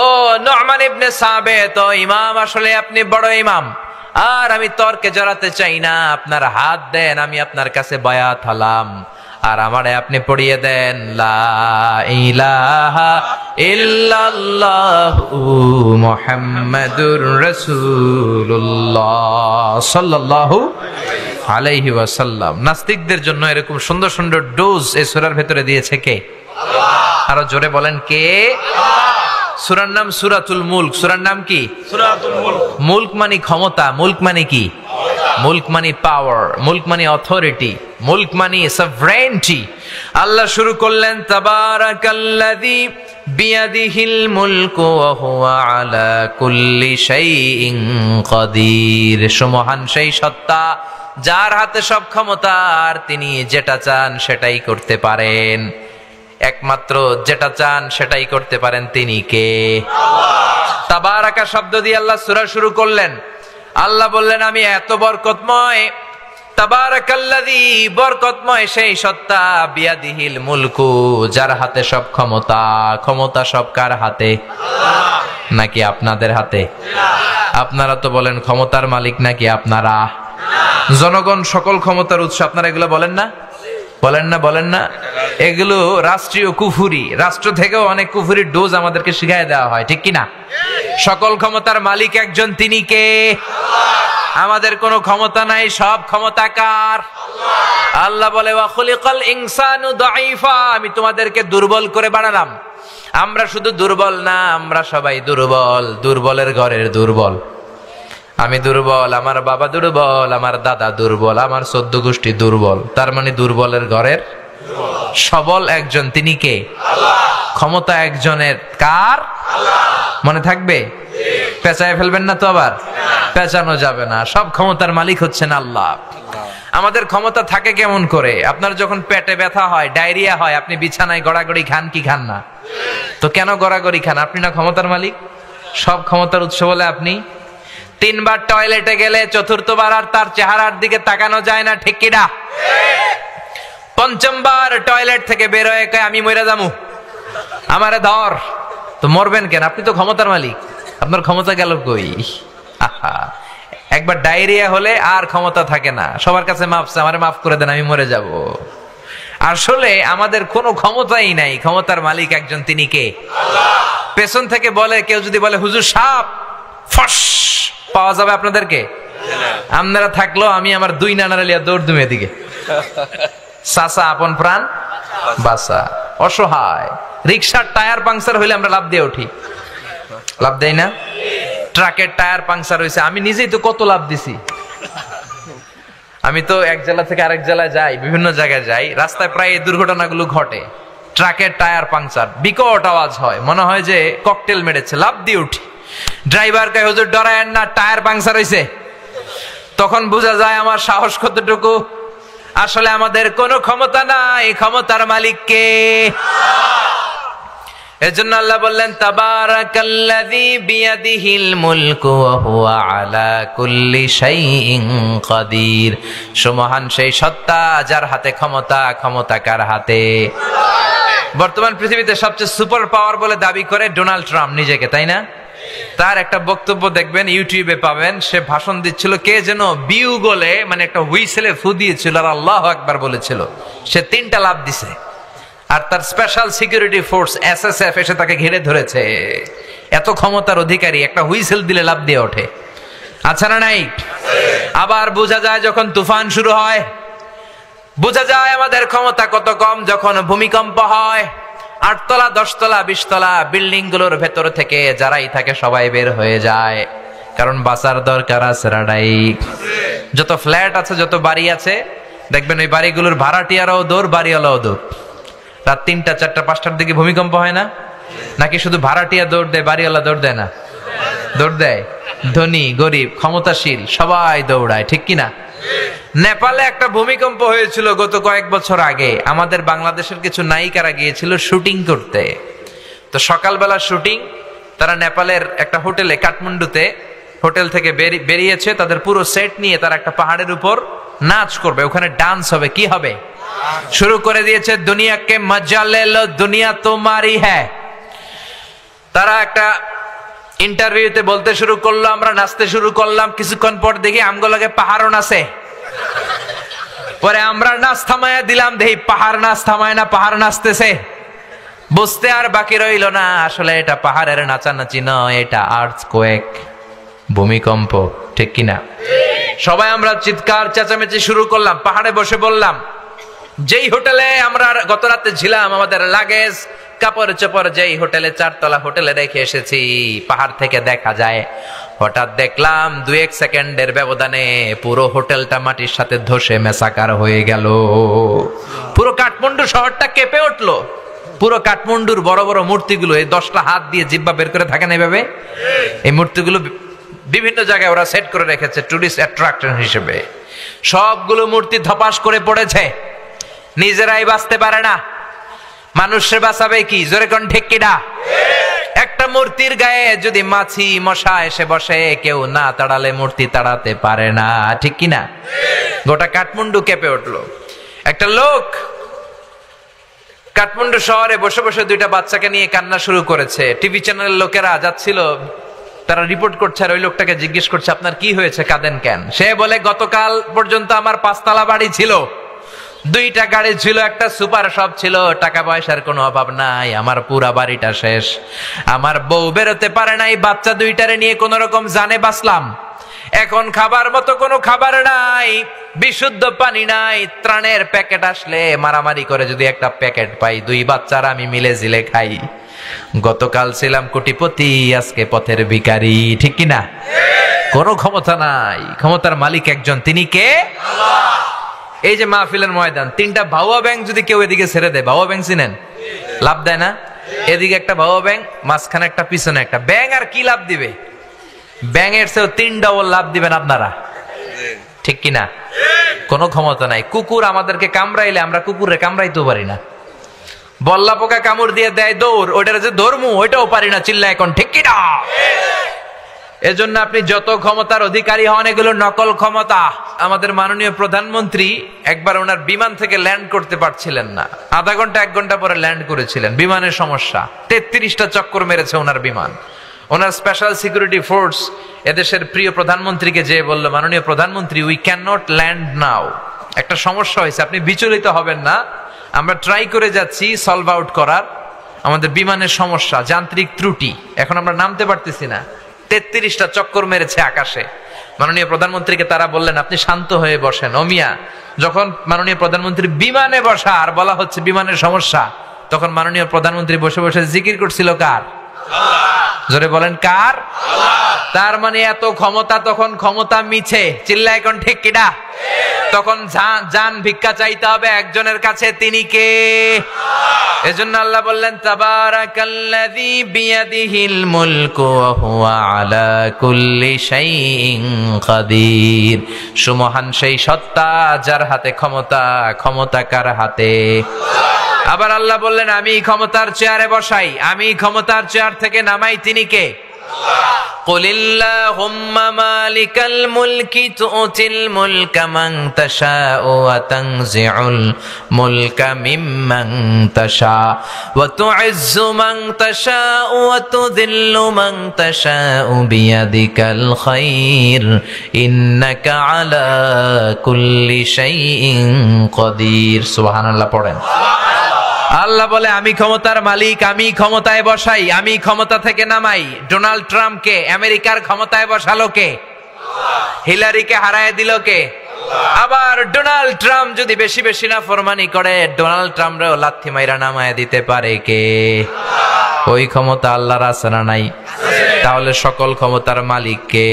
ও নু'মান ইবনে সাবিত, ও ইমাম, আসলে আপনি বড় ইমাম, আর আমি তর্কে জড়াতে চাই না, আপনার হাত দেন, আমি আপনার কাছে বায়াত হলাম, আর আমারে আপনি পড়িয়ে দেন লা ইলাহা ইল্লাল্লাহু মুহাম্মাদুর রাসূলুল্লাহ সাল্লাল্লাহু আলাইহি ওয়াসাল্লাম। নাস্তিকদের জন্য এরকম সুন্দর সুন্দর ডোজ এই সূরার ভেতরে দিয়েছে কে? আল্লাহ। আরো জোরে বলেন, কে? সূরার নাম সূরাতুল মুলক। সূরার নাম কি? সূরাতুল মুলক। মুলক মানে ক্ষমতা, মুলক মানে কি? মুলক মানে পাওয়ার, মুলক মানে অথরিটি, মুলক মানে সভরেনিটি। আল্লাহ শুরু করলেন, তাবারাকাল্লাযী বিয়াদিহিল মুলকু ওয়া হুয়া আলা কুল্লি শাইইন কাদির। সুমহান সেই সত্তা যার হাতে সব ক্ষমতা, আর তিনি যেটা চান সেটাই করতে পারেন। একমাত্র যেটা চান সেটাই করতে পারেন, তিনি কে? আল্লাহ। তাবারাকা শব্দ দিয়ে আল্লাহ সূরা শুরু করলেন। আল্লাহ বললেন, আমি এত বরকতময়, তাবারাকাল্লাযী, বরকতময় সেই সত্তা, বিয়াদিহিল মুলকু, যার হাতে সব ক্ষমতা। ক্ষমতা সব কার হাতে? আল্লাহ। নাকি আপনাদের হাতে? না। আপনারা তো বলেন ক্ষমতার মালিক নাকি আপনারা? না। জনগণ সকল ক্ষমতার উৎস, আপনারা এগুলো বলেন না? বলেন না? বলেন না? এগুলো রাষ্ট্রীয় কুফুরি, রাষ্ট্র থেকেও অনেক কুফুরির ডোজ আমাদেরকে শিখায় দেওয়া হয়, ঠিক কিনা? সকল ক্ষমতার মালিক একজন, তিনি কে? আমাদের কোনো ক্ষমতা নাই, সব ক্ষমতা কার? আল্লাহ বলে, ওয়া খুলিকাল ইনসানু দাঈফা, আমি তোমাদেরকে দুর্বল করে বানালাম। আমরা শুধু দুর্বল না, আমরা সবাই দুর্বল, দুর্বলের ঘরের দুর্বল। আমি দুর্বল, আমার বাবা দুর্বল, আমার দাদা দুর্বল, আমার 14 গোষ্ঠী দুর্বল, তার মানে দুর্বলের ঘরের সবল একজন, তিনি কে? আল্লাহ। ক্ষমতা একজনের, কার? আল্লাহ। মনে থাকবে? পেঁচায় ফেলবেন না তো আবার? পেঁচানো যাবে না, সব ক্ষমতার মালিক হচ্ছেন আল্লাহ। আমাদের ক্ষমতা থাকে কেমন করে? আপনার যখন পেটে ব্যথা হয়, ডায়রিয়া হয়, আপনি বিছানায় গড়াগড়ি খান কি খান না? তো কেন গড়াগড়ি খান? আপনি না ক্ষমতার মালিক? সব ক্ষমতার উৎস বলে আপনি। 3 বার টয়লেটে গেলে 4র্থবার আর তার চেহারার দিকে তাকানো যায় না, ঠিক কিনা? 5ম বার টয়লেট থেকে বের হয়ে কয়, আমি মরে যামু, আমারে ধর। তো মরবেন কেন? আপনি তো ক্ষমতার মালিক, আপনার ক্ষমতা গেল কই? একবার ডায়রিয়া হলে আর ক্ষমতা থাকে না, সবার কাছে মাফ, আমারে মাফ করে দেন, আমি মরে যাব। আসলে আমাদের কোনো ক্ষমতাই নাই, ক্ষমতার মালিক একজন, তিনি কে? আল্লাহ। পেছন থেকে বলে কেউ, যদি বলে হুজুর সাপ, ফস পাওয়া যাবে আপনাদেরকে? আপনারা থাকলো আমি আমার 2 নানার লিয়া দৌড় দুমে দিকে। চাচা আপন প্রাণ বাসা, অসহায়। রিক্সার টায়ার পাংচার হইলে আমরা লাভ দিয়ে উঠি, লাভ দেই না? ট্রাকের টায়ার পাংচার হয়েছে, আমি নিজেই তো কত লাভ দিছি। আমি তো এক জেলা থেকে আরেক জেলায় যাই, বিভিন্ন জায়গায় যাই, রাস্তায় প্রায় এই দুর্ঘটনাগুলো ঘটে। ট্রাকের টায়ার পাংচার, বিকট আওয়াজ হয়, মনে হয় যে ককটেল মেরেছে, লাভ দিয়ে উঠি। ড্রাইভার কয় হুজুর ডরায়েন না, টায়ার পাংচার হয়েছে। তখন বোঝা যায় আমার সাহস কতটুকু। আসলে আমাদের কোনো ক্ষমতা নাই, ক্ষমতার মালিক কে? এজন্য আল্লাহ বললেন তাবারাকাল্লাযী বিয়াদিহিল মুলকু ওয়া হুয়া আলা কুল্লি শাইইন কাদির। সুমহান সেই সত্তা যার হাতে ক্ষমতা, ক্ষমতা কার হাতে? বর্তমান পৃথিবীতে সবচেয়ে সুপার পাওয়ার বলে দাবি করে ডোনাল্ড ট্রাম্প নিজেকে, তাই না? তার একটা বক্তব্য দেখবেন, ইউটিউবে পাবেন, সে ভাষণ দিচ্ছিল, কে যেন বিউ গলে মানে একটা হুইসেলে ফু দিয়েছিল আর আল্লাহু আকবার বলেছিল। সে 3টা লাফ দিছে, আর তার স্পেশাল সিকিউরিটি ফোর্স এসএসএফ এসে তাকে ঘিরে ধরেছে। এত ক্ষমতার অধিকারী, একটা হুইসেল দিলে লাফ দিয়ে ওঠে। আচ্ছা না নাই? আবার বোঝা যায় যখন তুফান শুরু হয়, বোঝা যায় আমাদের ক্ষমতা কত কম যখন ভূমিকম্প হয়। 8 তলা 10 তলা 20 তলা বিল্ডিং গুলোর ভেতর থেকে যারাই থাকে সবাই বের হয়ে যায়, কারণ বাঁচার দরকার আছে রাডাই। যত ফ্ল্যাট আছে, যত বাড়ি আছে, দেখবেন ওই বাড়িগুলোর ভাড়াটিয়ারাও দৌড়, বাড়িওয়ালাও দৌড়। রাত 3টা 4টা 5টার দিকে ভূমিকম্প হয় না? নাকি শুধু ভাড়াটিয়া দৌড় দেয়, বাড়িওয়ালা দৌড় দেয় না? দৌড় দেয়। ধনী গরিব ক্ষমতাশীল সবাই দৌড়ায়, ঠিক কিনা? নেপালে একটা ভূমিকম্প হয়েছিল গত কয়েক বছর আগে। আমাদের বাংলাদেশের কিছু নায়িকারা গিয়েছিল শুটিং করতে। তো সকালবেলা শুটিং, তারা নেপালের একটা হোটেলে, কাঠমান্ডুতে হোটেল থেকে বেরিয়েছে, তাদের পুরো সেট নিয়ে তারা একটা পাহাড়ের উপর নাচ করবে, ওখানে ডান্স হবে। কি হবে? শুরু করে দিয়েছে দুনিয়াকে মজা লে লো, দুনিয়া তোমারই হ্যায়। তারা একটা ইন্টারভিউতে বলতে শুরু করলো, আমরা নাচতে শুরু করলাম, কিছুক্ষণ পর দেখি আমগুলোকে পাহাড়ও নাচে। পরে আমরা নাচ থামায়া দিলাম, দেখি পাহাড় নাচ থামায় না, পাহাড় নাচতেছে। বুঝতে আর বাকি রইল না, আসলে এটা পাহাড়ের নাচানাচি নয়, এটা আর্থকোয়েক, ভূমিকম্প, ঠিক কিনা? সবাই আমরা চিৎকার চেঁচামেচি শুরু করলাম। পাহাড়ে বসে বললাম, যেই হোটেলে আমরা গত রাতে ছিলাম, আমাদের লাগেজ কাপড় চোপড় যেই হোটেলে, 4 তলা হোটেলে রেখে এসেছি, পাহাড় থেকে দেখা যায়। হঠাৎ দেখলাম 2-1 সেকেন্ডের ব্যবধানে পুরো হোটেলটা মাটির সাথে ধসে মেসাকার হয়ে গেল। পুরো কাঠমান্ডু শহরটা কেঁপে উঠলো। পুরো কাঠমান্ডুর বড় বড় মূর্তিগুলো, এই 10টা হাত দিয়ে জিহ্বা বের করে থাকে না এভাবে, এই মূর্তিগুলো বিভিন্ন জায়গায় ওরা সেট করে রেখেছে টুরিস্ট অ্যাট্রাকশন হিসেবে। সবগুলো মূর্তি ধপাস করে পড়েছে, নিজেরাই বাঁচতে পারে না, মানুষের বাঁচাবে কি? জোরে কোন ঠিক কিনা? একটা মূর্তির গায়ে যদি মাছি মশা এসে বসে, কেউ না তাড়ালে মূর্তি তাড়াতে পারে না, ঠিক কিনা? গোটা কাঠমান্ডু কেঁপে উঠলো। একটা লোক কাঠমান্ডু শহরে বসে বসে 2টা বাচ্চাকে নিয়ে কান্না শুরু করেছে। টিভি চ্যানেলের লোকেরা যাচ্ছিল, তারা রিপোর্ট করছে, আর ওই লোকটাকে জিজ্ঞেস করছে, আপনার কি হয়েছে, কাঁদেন কেন? সে বলে, গতকাল পর্যন্ত আমার 5 তলা বাড়ি ছিল, 2টা গাড়ি ছিল, একটা সুপার শপ ছিল, টাকা পয়সার কোনো অভাব নাই, আমার পুরা বাড়িটা শেষ। আমার বউ বেরোতে পারে নাই, বাচ্চা 2টারে নিয়ে কোন রকম জানে বাঁচলাম। এখন খাবার মতো কোনো খাবার নাই, বিশুদ্ধ পানি নাই, ত্রাণের প্যাকেট আসলে মারামারি করে যদি একটা প্যাকেট পাই, 2 বাচ্চারা আমি মিলে জিলে খাই। গতকাল ছিলাম কোটিপতি, আজকে পথের ভিখারি, ঠিক কিনা? কোনো ক্ষমতা নাই, ক্ষমতার মালিক একজন, তিনি কে? আল্লাহ। এই যে মাহফিলের ময়দান, 3টা ভাওয়া ব্যাংক যদি কেউ এদিকে ছেড়ে দেয়, ভাওয়া ব্যাংক চিনেন? লাভ দেয় না? এদিকে একটা ভাওয়া ব্যাংক, মাঝখানে একটা, পিছনে একটা ব্যাংক, আর কি লাভ দিবে? ব্যাংকের চেয়েও 3 ডবল লাভ দিবেন আপনারা, ঠিক কিনা? কোনো ক্ষমতা নাই। কুকুর আমাদেরকে কামড়াইলে আমরা কুকুরে কামড়াইতেও পারি না। বল্লা পোকা কামড় দিয়ে দেয় দৌড়, ওইটার যে ধর্মু ওইটাও পারি না, চিল্লা এখন, ঠিক কিনা? এজন্য আপনি যত ক্ষমতার অধিকারী হন, এগুলো নকল ক্ষমতা। আমাদের মাননীয় প্রধানমন্ত্রী একবার ওনার বিমান থেকে ল্যান্ড করতে পারছিলেন না, আধা ঘন্টা 1 ঘন্টা পরে ল্যান্ড করেছিলেন। বিমানের সমস্যা, 33টা চক্কর মেরেছে ওনার বিমান। ওনার স্পেশাল সিকিউরিটি ফোর্স এদেশের প্রিয় প্রধানমন্ত্রীকে যে বলল, মাননীয় প্রধানমন্ত্রী, উই ক্যান নট ল্যান্ড নাও, একটা সমস্যা হয়েছে, আপনি বিচলিত হবেন না, আমরা ট্রাই করে যাচ্ছি সলভ আউট করার, আমাদের বিমানের সমস্যা, যান্ত্রিক ত্রুটি, এখন আমরা নামতে পারতেছি না। 33টা চক্কর মেরেছে আকাশে। মাননীয় প্রধানমন্ত্রীকে তারা বললেন, আপনি শান্ত হয়ে বসেন। ওমিয়া, যখন মাননীয় প্রধানমন্ত্রী বিমানে বসা আর বলা হচ্ছে বিমানের সমস্যা, তখন মাননীয় প্রধানমন্ত্রী বসে বসে জিকির করছিল কার? জোরে বলেন কার? তার মানে এত ক্ষমতা, তখন ক্ষমতা মিছে। চিল্লা এখন ঠিক কিনা? তখন জান ভিক্ষা চাইতে হবে একজনের কাছে, তিনি কে? এজন্য আল্লাহ বললেন, তাবারাকাল্লাযী বিয়াদিহিল মুলকু ওয়া হুয়া আলা কুল্লি শাইইন কাদির। সুমহান সেই সত্তা যার হাতে ক্ষমতা, ক্ষমতা কার হাতে? আবার আল্লাহ বললেন, আমি ক্ষমতার চেয়ারে বসাই, আমি ক্ষমতার চেয়ার থেকে নামাই, তিনি কে? কুলিল্লাহুম্মা মালিকাল মুলকি তুতিল মুলকা মান তাশাউ ওয়া তানজিউল মুলকা মিম্মান তাশা ওয়া তুইজ্জু মান তাশাউ ওয়া তুযিল্লু মান তাশাউ বিয়াদিকাল খায়র ইন্নাকা আলা কুল্লি শাইইন কাদির। সুবহানাল্লাহ পড়েন। আল্লাহ বলে, আমি ক্ষমতার মালিক, আমি ক্ষমতায় বসাই, আমি ক্ষমতা থেকে নামাই। ডোনাল্ড ট্রাম্পকে আমেরিকার ক্ষমতায় বসালো কে? হিলারিকে হারায় দিল কে? আবার ডোনাল্ড ট্রাম্প যদি বেশি বেশি না ফরমানি করে, ডোনাল্ড ট্রাম্পরেও লাথি মাইরা নামায় দিতে পারে কে? ওই ক্ষমতা আল্লাহর আছে না নাই? তাহলে সকল ক্ষমতার মালিক কে?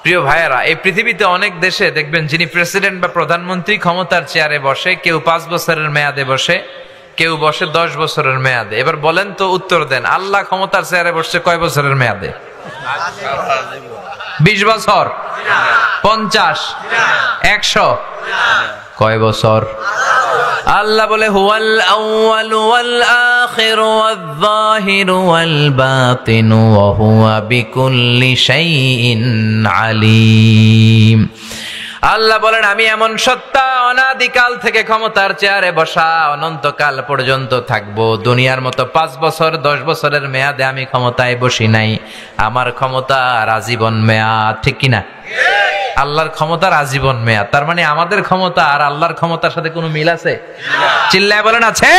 প্রিয় ভাইয়েরা, এই পৃথিবীতে অনেক দেশে দেখবেন যিনি প্রেসিডেন্ট বা প্রধানমন্ত্রী ক্ষমতার চেয়ারে বসে, কেউ 5 বছরের মেয়াদে বসে, কেউ বসে 10 বছরের মেয়াদে। এবার বলেন তো, উত্তর দেন, আল্লাহ ক্ষমতার চেয়ারে বসছে কয় বছরের মেয়াদে? 20 বছর, 50, 100, কয় বছর? আল্লাহ বলে, হুয়াল আউয়ালু ওয়াল আখিরু ওয়াল যাহিরু ওয়াল বাতিনু ওয়া হুয়া বিকুল্লি শাইইন আলীম। আল্লাহ বলেন, আমি এমন সত্তা, অনাদিকাল থেকে ক্ষমতার চেয়ারে বসা, অনন্তকাল পর্যন্ত থাকবো। দুনিয়ার মতো 5 বছর 10 বছরের মেয়াদে আমি ক্ষমতায় বসি নাই। আমার ক্ষমতা আজীবন মেয়াদ, ঠিক কিনা? আল্লাহর ক্ষমতার আজীবন মেয়াদ। তার মানে আমাদের ক্ষমতা আর আল্লাহর ক্ষমতার সাথে কোনো মিল আছে? চিল্লায় বলেন আছে?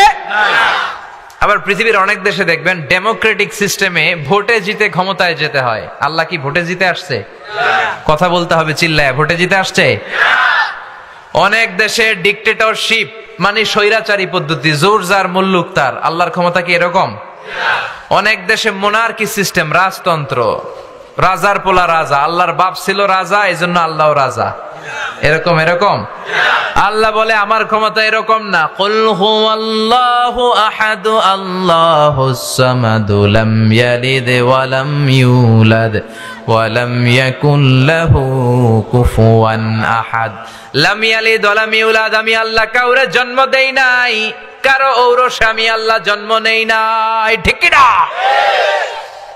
আবার পৃথিবীর অনেক দেশে দেখবেন ডেমোক্রেটিক সিস্টেমে ভোটে জিতে ক্ষমতায় যেতে হয়। আল্লাহ কি ভোটে জিতে আসছে? কথা বলতে হবে চিল্লায়, ভোটে জিতে আসছে? অনেক দেশে ডিক্টেটরশিপ মানে স্বৈরাচারী পদ্ধতি, জোর যার মুল্লুক তার। আল্লাহর ক্ষমতা কি এরকম? অনেক দেশে মোনার্কি সিস্টেম, রাজতন্ত্র, রাজার পোলা রাজা। আল্লাহর বাপ ছিল রাজা, এজন্য আল্লাহও রাজা। এরকম এরকম আল্লাহ বলে, আমার ক্ষমতা এরকম না। কুল হুয়াল্লাহু আহাদ আল্লাহুস সামাদ লাম ইয়ালিদ ওয়া লাম ইউলাদ ওয়া লাম ইয়াকুল লাহু কুফুয়ান আহাদ। লাম ইয়ালিদ ওয়া লাম ইউলাদ, আমি আল্লাহ কাউরে জন্ম দেই নাই, কারো ঔরসে আমি আল্লাহ জন্ম নেই নাই, ঠিক কি না?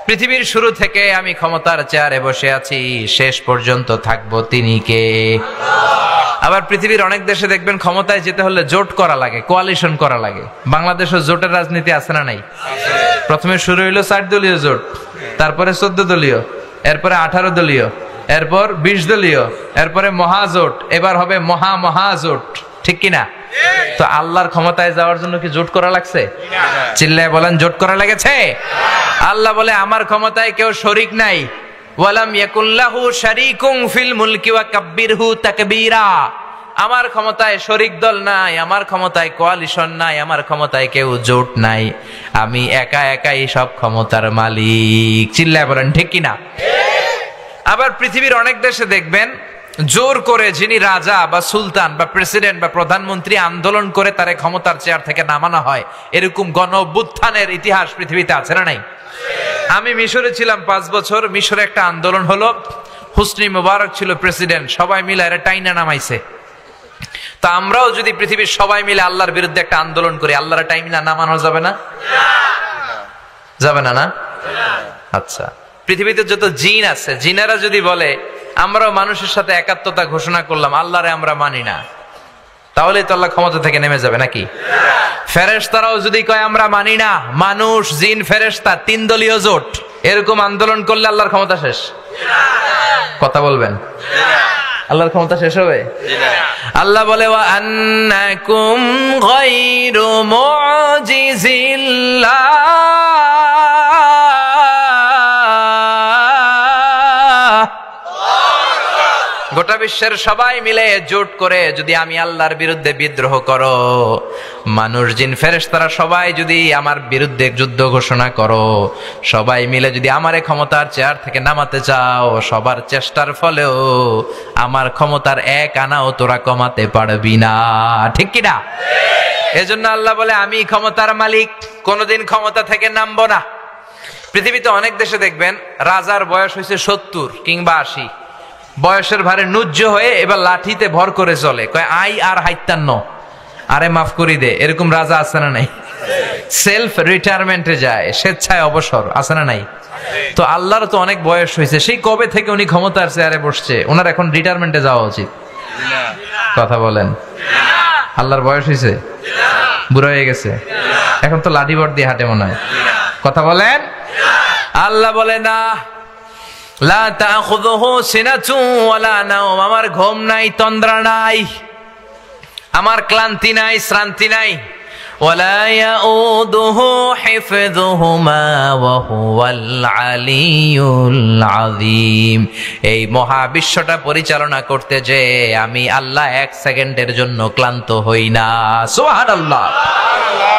পৃথিবীর শুরু থেকে আমি ক্ষমতার চেয়ারে বসে আছি, শেষ পর্যন্ত থাকবো, তিনি কে? আবার পৃথিবীর অনেক দেশে দেখবেন ক্ষমতায় যেতে হলে জোট করা লাগে, কোয়ালিশন করা লাগে। বাংলাদেশে জোটের রাজনীতি আছে না নাই? প্রথমে শুরু হইলো 4 দলীয় জোট, তারপরে 14 দলীয়, এরপরে 18 দলীয়, এরপর 20 দলীয়, এরপরে মহাজোট, এবার হবে মহাজোট, ঠিক কিনা? তো আল্লাহর ক্ষমতায় যাওয়ার জন্য কি জোট করা লাগছে? চিল্লায় বলেন, জোট করা লেগেছে? আল্লাহ বলে, আমার ক্ষমতায় কেউ শরীক নাই। ওয়ালাম ইয়াকুল্লাহু শারীকুন ফিল মুলকি ওয়া কাব্বিরহু তাকবীরা। আমার ক্ষমতায় শরীক দল নাই, আমার ক্ষমতায় কোয়ালিশন নাই, আমার ক্ষমতায় কেউ জোট নাই। আমি একা একাই সব ক্ষমতার মালিক। চিল্লায় বলেন ঠিক কিনা? আবার পৃথিবীর অনেক দেশে দেখবেন জোর করে যিনি রাজা বা সুলতান বা প্রেসিডেন্ট বা প্রধানমন্ত্রী আন্দোলন করে তারে ক্ষমতার চেয়ার থেকে নামানো হয়। এরকম গণ অভ্যুত্থানের ইতিহাস পৃথিবীতে আছে না নাই? আমি মিশরে ছিলাম 5 বছর। মিশরে একটা আন্দোলন হলো, হুসনি মুবারক ছিল প্রেসিডেন্ট, সবাই মিলে এরা টাইনা নামাইছে। তা আমরাও যদি পৃথিবীর সবাই মিলে আল্লাহর বিরুদ্ধে একটা আন্দোলন করি, আল্লাহর টাইনা নামানো যাবে না? যাবে না? না? আচ্ছা, পৃথিবীতে যত জিন আছে, জিনেরা যদি বলে আমরাও মানুষের সাথে একাত্মতা ঘোষণা করলাম, আল্লাহরে আমরা মানি না, তাহলে তো আল্লাহ ক্ষমতা থেকে নেমে যাবে নাকি? ফেরেশতারাও যদি কয় আমরা মানি না, মানুষ জিন ফেরেশতা 3 দলীয় জোট এরকম আন্দোলন করলে আল্লাহর ক্ষমতা শেষ? কথা বলবেন, আল্লাহর ক্ষমতা শেষ হবে? আল্লাহ বলে, ওয়া আন্নাকুম গায়রু মুজিজিল্লাহ গোটা বিশ্বের সবাই মিলে জোট করে যদি আমি আল্লাহর বিরুদ্ধে বিদ্রোহ করো, মানুষ জিন ফেরেশতারা সবাই যদি আমার বিরুদ্ধে যুদ্ধ ঘোষণা করো, সবাই মিলে যদি আমারে ক্ষমতার চেয়ার থেকে নামাতে চাও, সবার চেষ্টার ফলেও আমার ক্ষমতার এক আনাও তোরা কমাতে পারবি না। ঠিক কিনা? এজন্য আল্লাহ বলে আমি ক্ষমতার মালিক, কোনোদিন ক্ষমতা থেকে নামবো না। পৃথিবীতে অনেক দেশে দেখবেন রাজার বয়স হয়েছে 70 কিংবা 80, বয়সের ভারে নুজ্জ হয়ে এবার লাঠিতে ভর করে চলে, কয় আই আর হাইতান্ন, আরে মাফ করি দে। এরকম রাজা আছে না নাই? সেলফ রিটায়ারমেন্টে যায়, স্বেচ্ছায় অবসর, আছে না নাই? তো আল্লাহর তো অনেক বয়স হয়েছে, সেই কবে থেকে উনি ক্ষমতার চেয়ারে বসছে, ওনার এখন রিটায়ারমেন্টে যাওয়া উচিত। কথা বলেন, আল্লাহর বয়স হয়েছে? বুড়ো হয়ে গেছে, এখন তো লাঠি বট দিয়ে হাঁটে মনে হয়। কথা বলেন। আল্লাহ বলে না, লা তাখুযুহু সিনাতুন ওয়ালা নাওম, আমার ঘুম নাই, তন্দ্রা নাই, আমার ক্লান্তি নাই, শ্রান্তি নাই। ওয়ালা ইয়াউদুহু হিফযুহুমা ওয়া হুয়াল আলিয়্যুল আযীম। এই মহাবিশ্বটা পরিচালনা করতে যে আমি আল্লাহ এক সেকেন্ডের জন্য ক্লান্ত হই না। সুবহানাল্লাহ।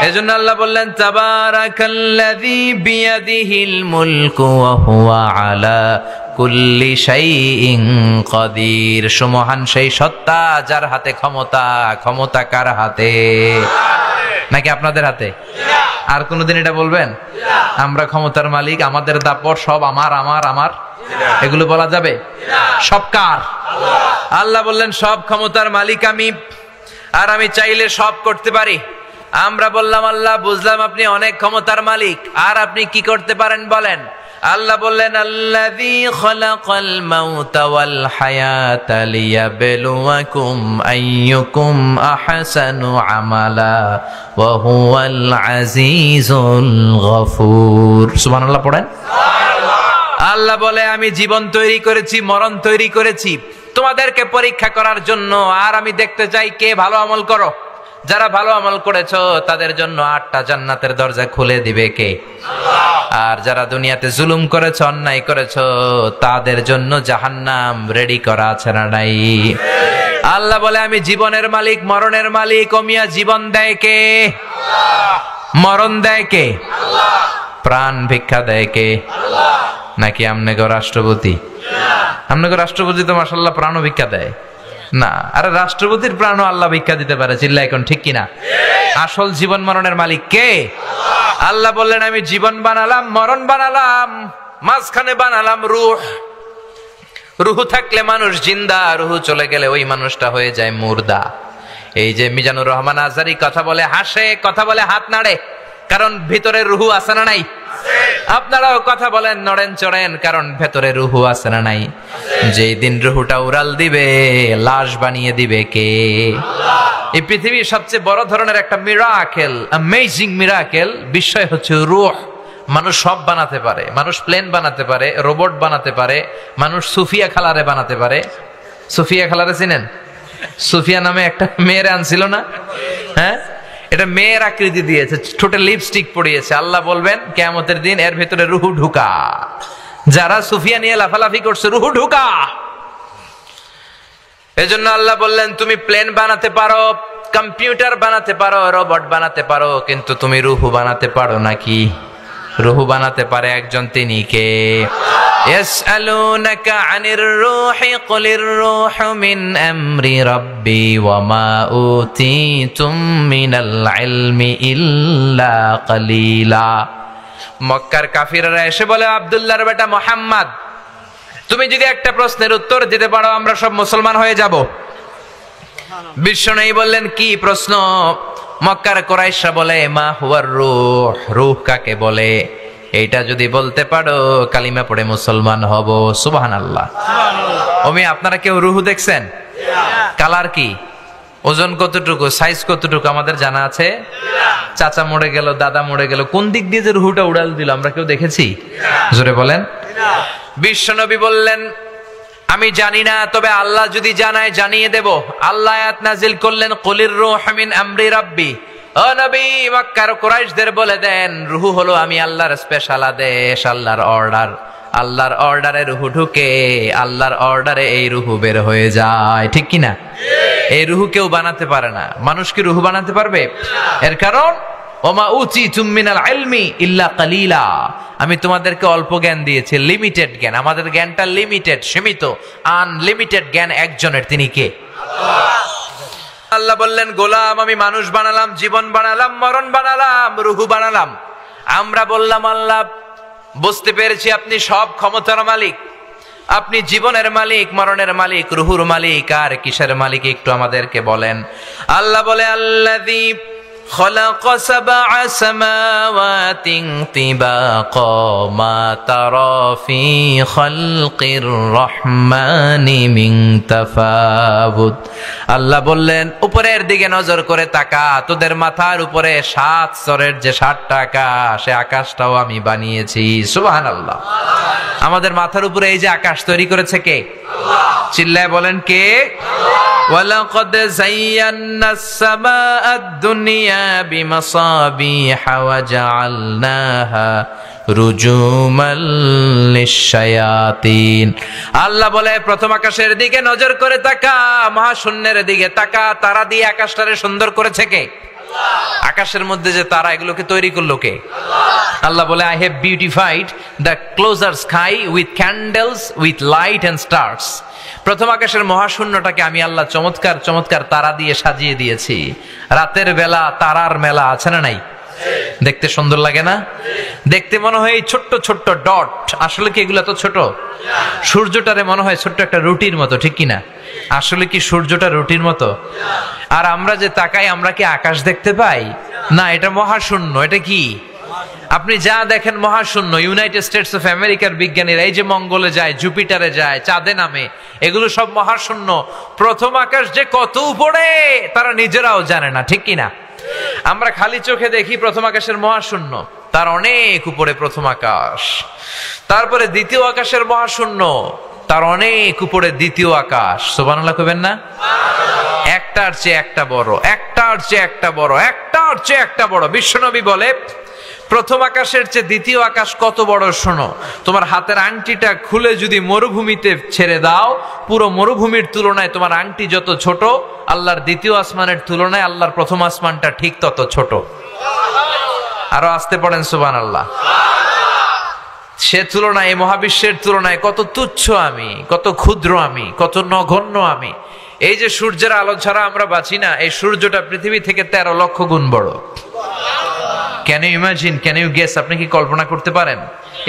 এজন্য আল্লাহ বললেন তাবারাকাল্লাযী বিয়াদিহিল মুলকু ওয়া হুয়া আলা কুল্লি শাইইন কাদির। সুমহান সেই সত্তা যার হাতে ক্ষমতা। ক্ষমতা কার হাতে? নাকি আপনাদের হাতে? আর কোনদিন এটা বলবেন আমরা ক্ষমতার মালিক, আমাদের দাপট সব আমার আমার আমার, এগুলো বলা যাবে? সব কার? আল্লাহ বললেন সব ক্ষমতার মালিক আমি, আর আমি চাইলে সব করতে পারি। আমরা বললাম আল্লাহ বুঝলাম আপনি অনেক ক্ষমতার মালিক, আর আপনি কি করতে পারেন বলেন? আল্লাহ বললেন আল্লাযী খালাকাল মাউতা ওয়াল হায়াতা লিয়াবলুয়াকুম আইয়ুকুম আহসানু আমালা ওয়া হুয়াল আজিজুল গফুর। সুবহানাল্লাহ পড়েন। আল্লাহ বলে আমি জীবন তৈরি করেছি, মরণ তৈরি করেছি তোমাদেরকে পরীক্ষা করার জন্য, আর আমি দেখতে চাই কে ভালো আমল করো। যারা ভালো আমল করেছো তাদের জন্য 8টা জান্নাতের দরজা খুলে দিবে কে? আর যারা দুনিয়াতে জুলুম করেছো, অন্যায় করেছো, তাদের জন্য জাহান্নাম রেডি করা আছে না নাই? আল্লাহ বলে আমি জীবনের মালিক, মরণের মালিক। ও মিয়া, জীবন দেয় কে? মরণ দেয় কে? প্রাণ ভিক্ষা দেয় কে? নাকি আমনেগো রাষ্ট্রপতি? আমনেগো রাষ্ট্রপতি তো মাশাআল্লাহ প্রাণও ভিক্ষা দেয় না। আরে রাষ্ট্রপতির প্রাণও আল্লাহ ভিক্ষা দিতে পারে, চিল্লা এখন ঠিক কিনা? আসল জীবন মরণের মালিক কে? আল্লাহ বললেন আমি জীবন বানালাম, মরণ বানালাম, মাঝখানে বানালাম রূহ। রূহ থাকলে মানুষ জিন্দা, রূহ চলে গেলে ওই মানুষটা হয়ে যায় মুর্দা। এই যে মিজানুর রহমান আজহারী কথা বলে হাসে, কথা বলে হাত নাড়ে, কারণ ভিতরে রূহ আছে না নাই? আপনারাও কথা বলেন, নড়েন চড়েন, কারণ ভেতরে রুহু আছে না নাই? যেই দিন রুহুটা উড়াল দিবে, লাশ বানিয়ে দিবে কে? এই পৃথিবীর সবচেয়ে বড় ধরনের একটা মিরাকেল, অ্যামেজিং মিরাকেল বিষয় হচ্ছে রূহ। মানুষ সব বানাতে পারে, মানুষ প্লেন বানাতে পারে, রোবট বানাতে পারে, মানুষ সুফিয়া খালারে বানাতে পারে। সুফিয়া খালারে চিনেন? সুফিয়া নামে একটা মেয়ের আনছিল না? হ্যাঁ, এটা মেয়ের আকৃতি দিয়েছে, ঠোঁটে লিপস্টিক পরিয়েছে। আল্লাহ বলবেন কিয়ামতের দিন এর ভেতরে রুহু ঢুকা। যারা সুফিয়া নিয়ে লাফালাফি করছে, রুহু ঢুকা। এজন্য আল্লাহ বললেন তুমি প্লেন বানাতে পারো, কম্পিউটার বানাতে পারো, রোবট বানাতে পারো, কিন্তু তুমি রুহু বানাতে পারো নাকি? রুহু বানাতে পারে একজন, তিনি কে? ইয়াসআলুনাকা আনির রূহি কুলির রূহু মিন আমরি রাব্বি ওয়া মা উতিতুম মিনাল ইলমি ইল্লা কালিলা। মক্কার কাফিররা এসে বলে আব্দুল্লাহর বেটা মুহাম্মদ, তুমি যদি একটা প্রশ্নের উত্তর দিতে পারো আমরা সব মুসলমান হয়ে যাব। বিশ্বনবী বললেন কি প্রশ্ন? মক্কার কুরাইশরা বলে মা হুয়ার রূহ, রূহ কাকে বলে? এইটা যদি বলতে পারো কালিমা পড়ে মুসলমান হব। সুবহানাল্লাহ। ওমি আপনারা কেউ রূহ দেখছেন? কালার কি, ওজন কতটুকু, সাইজ কতটুকু আমাদের জানা আছে? চাচা মরে গেল, দাদা মরে গেল, কোন দিক দিয়ে যে রূহটা উড়াল দিল আমরা কেউ দেখেছি? জোরে বলেন। বিশ্বনবী বললেন আমি জানি না, তবে আল্লাহ যদি জানায় জানিয়ে দেব। আল্লাহ আয়াত নাজিল করলেন কুলির রূহু মিন আমরি রাব্বি। ও নবী, মক্কার কুরাইশদের বলে দেন রূহ হলো আমি আল্লাহর স্পেশাল আদেশ, আল্লাহর অর্ডার। আল্লাহর অর্ডারে রুহু ঢুকে, আল্লাহর অর্ডারে এই রুহু বের হয়ে যায়, ঠিক কিনা? এই রুহু কেউ বানাতে পারে না। মানুষ কি রুহু বানাতে পারবে? এর কারণ ওমা উতিতুম মিনাল ইলমি ইল্লা কালিলা, আমি তোমাদেরকে অল্প জ্ঞান দিয়েছি, লিমিটেড জ্ঞান। আমাদের জ্ঞানটা লিমিটেড, সীমিত। আনলিমিটেড জ্ঞান একজনের, তিনি কে? আল্লাহ বললেন, গোলাম আমি মানুষ বানালাম, জীবন বানালাম, মরণ বানালাম, রুহু বানালাম। আমরা বললাম, আল্লাহ বুঝতে পেরেছি আপনি সব ক্ষমতার মালিক, আপনি জীবনের মালিক, মরণের মালিক, রুহুর মালিক, আর কিসের মালিক একটু আমাদেরকে বলেন। আল্লাহ বলে, আল্লাযী خلق سبع سماوات طباقا ما ترى في خلق الرحمن من تفاوت। আল্লাহ বললেন, উপরের দিকে নজর করে তাকা, তোদের মাথার উপরে 7 স্তরের যে 7টা আকাশ, সে আকাশটাও আমি বানিয়েছি। সুবহানাল্লাহ। আমাদের মাথার উপরে এই যে আকাশ তৈরি করেছে কে? আল্লাহ। চিল্লায় বলেন, কে? وَلَقَدْ زَيَّنَّا السَّمَاءَ الدُّنْيَا بِمَصَابِيحَ وَجَعَلْنَاهَا رُجُومًا لِلشَّيَاطِينِ। আল্লাহ বলে, প্রথম আকাশের দিকে নজর করে তাকা, মহাশূন্যের দিকে তাকা, তারা দিয়ে আকাশটারে সুন্দর করেছে কে? আল্লাহ। আকাশের মধ্যে যে তারা, এগুলোকে তৈরি করলো কে? আল্লাহ। আল্লাহ বলে, I have beautified the closer sky with candles, with light and stars। প্রথম আকাশের মহাশূন্যটাকে আমি আল্লাহ চমৎকার চমৎকার তারা দিয়ে সাজিয়ে দিয়েছি। রাতের বেলা তারার মেলা, আছে না নাই? দেখতে সুন্দর লাগে না? দেখতে মনে হয় ছোট্ট ছোট্ট ডট, আসলে কি এগুলো এত ছোট? সূর্যটারে মনে হয় ছোট্ট একটা রুটির মতো, ঠিক কিনা? আসলে কি সূর্যটা রুটির মতো? আর আমরা যে তাকাই, আমরা কি আকাশ দেখতে পাই? না, এটা মহাশূন্য। এটা কি? আপনি যা দেখেন মহাশূন্য। ইউনাইটেড স্টেটস অফ আমেরিকার বিজ্ঞানীরা এই যে মঙ্গলে যায়, জুপিটারে যায়, চাঁদে নামে, এগুলো সব মহাশূন্য। প্রথম আকাশ যে কত উপরে তারা নিজেরাও জানে না, ঠিক কিনা? আমরা খালি চোখে দেখি প্রথম আকাশের মহাশূন্য, তার অনেক উপরে প্রথম আকাশ। তারপরে দ্বিতীয় আকাশের মহাশূন্য, তার অনেক উপরে দ্বিতীয় আকাশ। সুবহানাল্লাহ কইবেন না? একটার চেয়ে একটা বড়, একটার চেয়ে একটা বড়, একটার চেয়ে একটা বড়। বিশ্বনবী বলে, প্রথম আকাশের চেয়ে দ্বিতীয় আকাশ কত বড় শোনো। তোমার হাতের আংটিটা খুলে যদি মরুভূমিতে ছেড়ে দাও, পুরো মরুভূমির তুলনায় তোমার আংটি যত ছোট, আল্লাহর দ্বিতীয় আসমানের তুলনায় আল্লাহর প্রথম আসমানটা ঠিক তত ছোট। আরো আসতে পড়েন সুবহানাল্লাহ। সে তুলনায়, মহাবিশ্বের তুলনায় কত তুচ্ছ আমি, কত ক্ষুদ্র আমি, কত নগণ্য আমি। এই যে সূর্যের আলো ছাড়া আমরা বাঁচি না, এই সূর্যটা পৃথিবী থেকে 13 লক্ষ গুণ বড়। Can you imagine, can you guess? আপনি কি কল্পনা করতে পারেন?